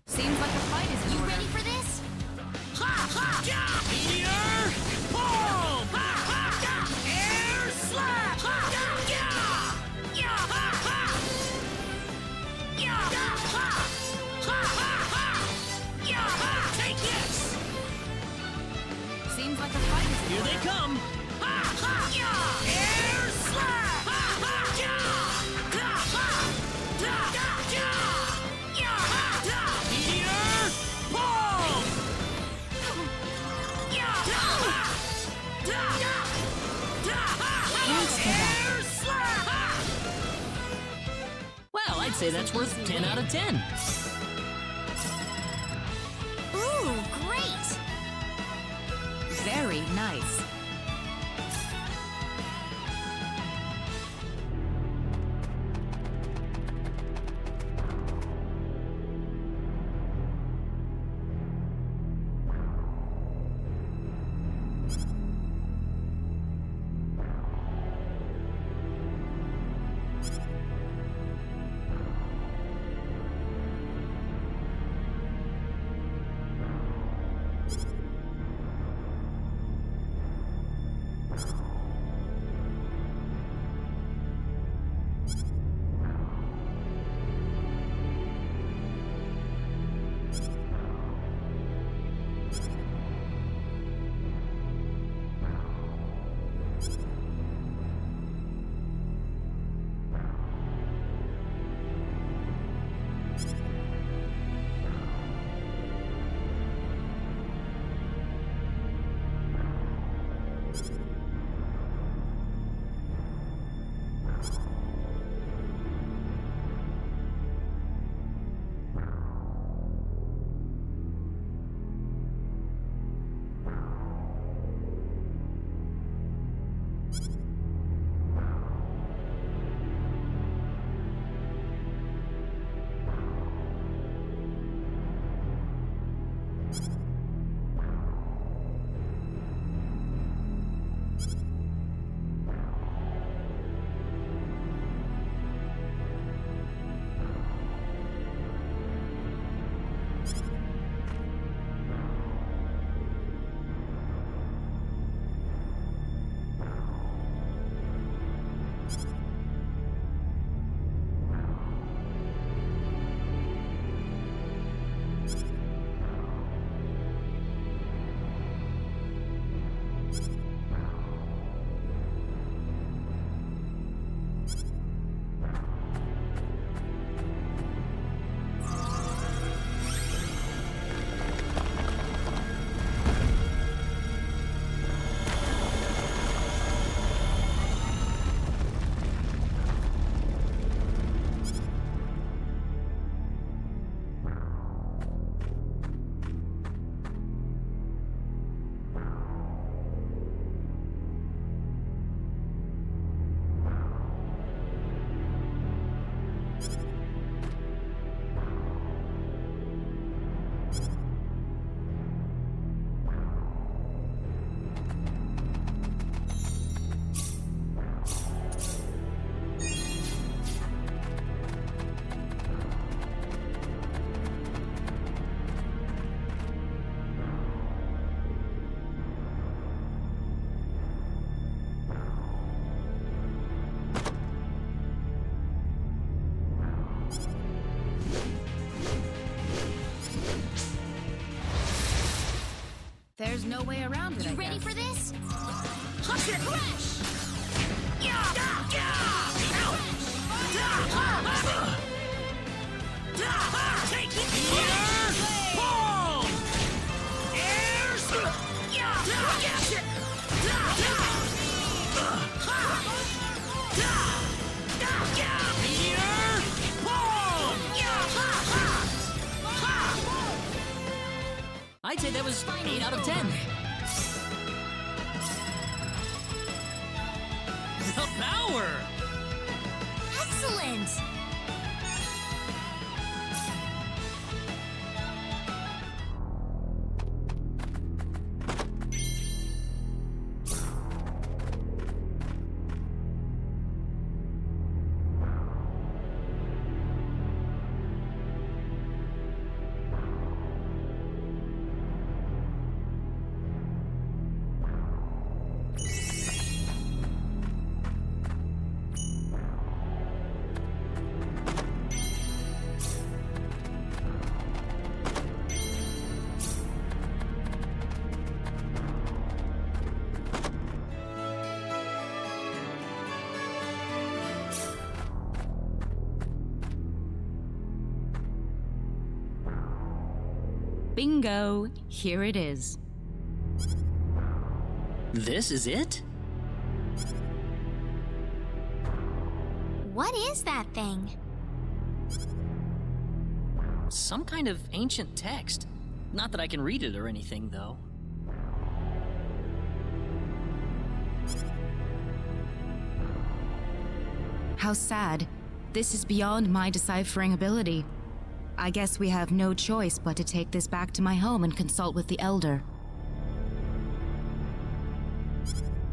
Seems like a fight is in You order. ready for this? Meteor! Boom! Air say that's worth 10 out of 10. Ooh, great! Very nice. There's no way around it. You ready for this? Crash! Take it here! Boom! Airs! Meteor! Boom! I'd say that was 8 out of 10. The power! Excellent! Bingo! Here it is. This is it? What is that thing? Some kind of ancient text. Not that I can read it or anything, though. How sad. This is beyond my deciphering ability. I guess we have no choice but to take this back to my home and consult with the Elder.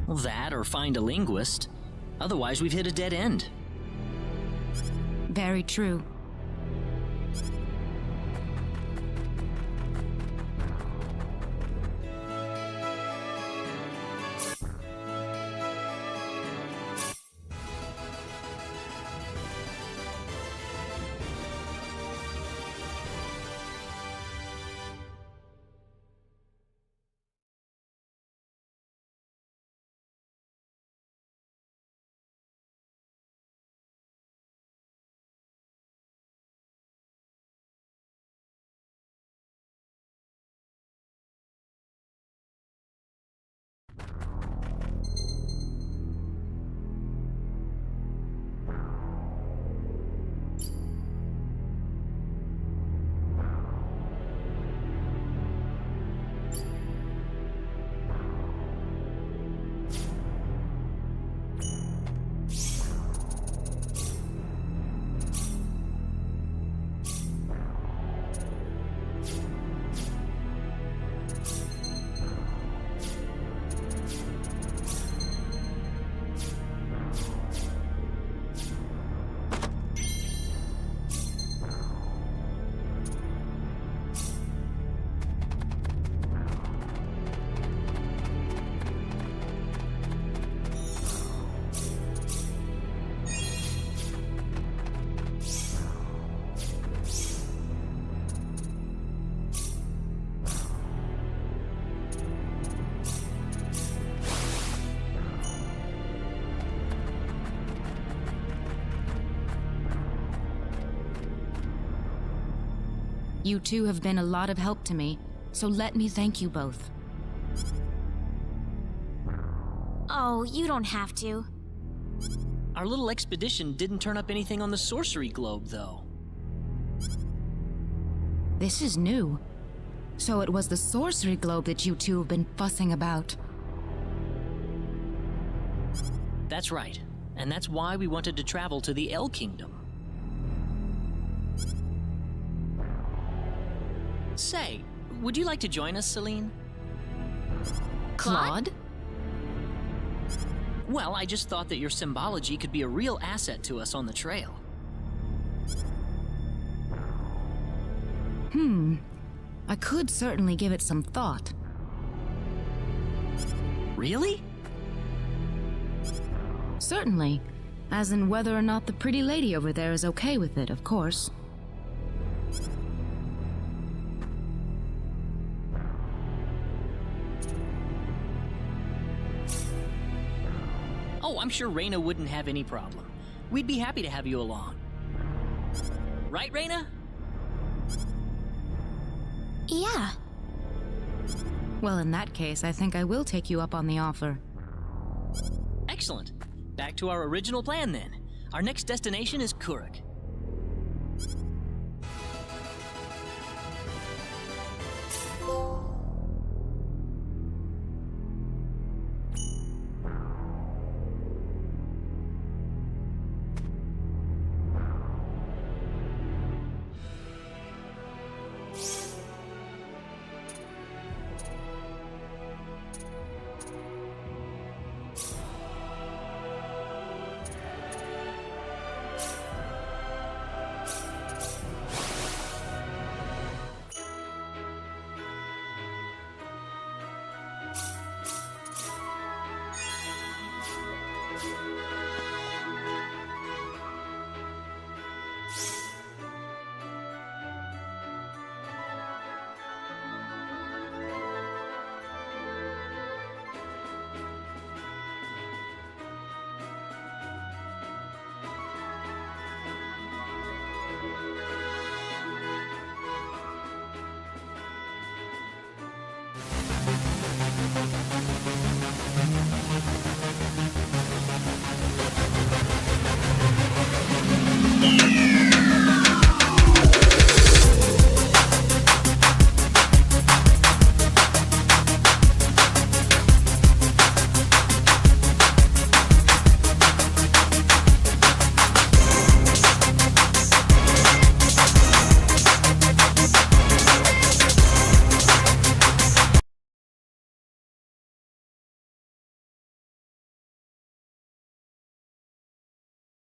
Well, that or find a linguist. Otherwise, we've hit a dead end. Very true. You two have been a lot of help to me, so let me thank you both. Oh, you don't have to. Our little expedition didn't turn up anything on the sorcery globe, though. This is new. So it was the sorcery globe that you two have been fussing about. That's right. And that's why we wanted to travel to the El Kingdom. Say, would you like to join us, Celine? Claude? Well, I just thought that your symbology could be a real asset to us on the trail. I could certainly give it some thought. Really? Certainly. As in whether or not the pretty lady over there is okay with it, of course. Oh, I'm sure Rena wouldn't have any problem. We'd be happy to have you along. Right, Rena? Yeah. Well, in that case, I think I will take you up on the offer. Excellent. Back to our original plan, then. Our next destination is Kuruk.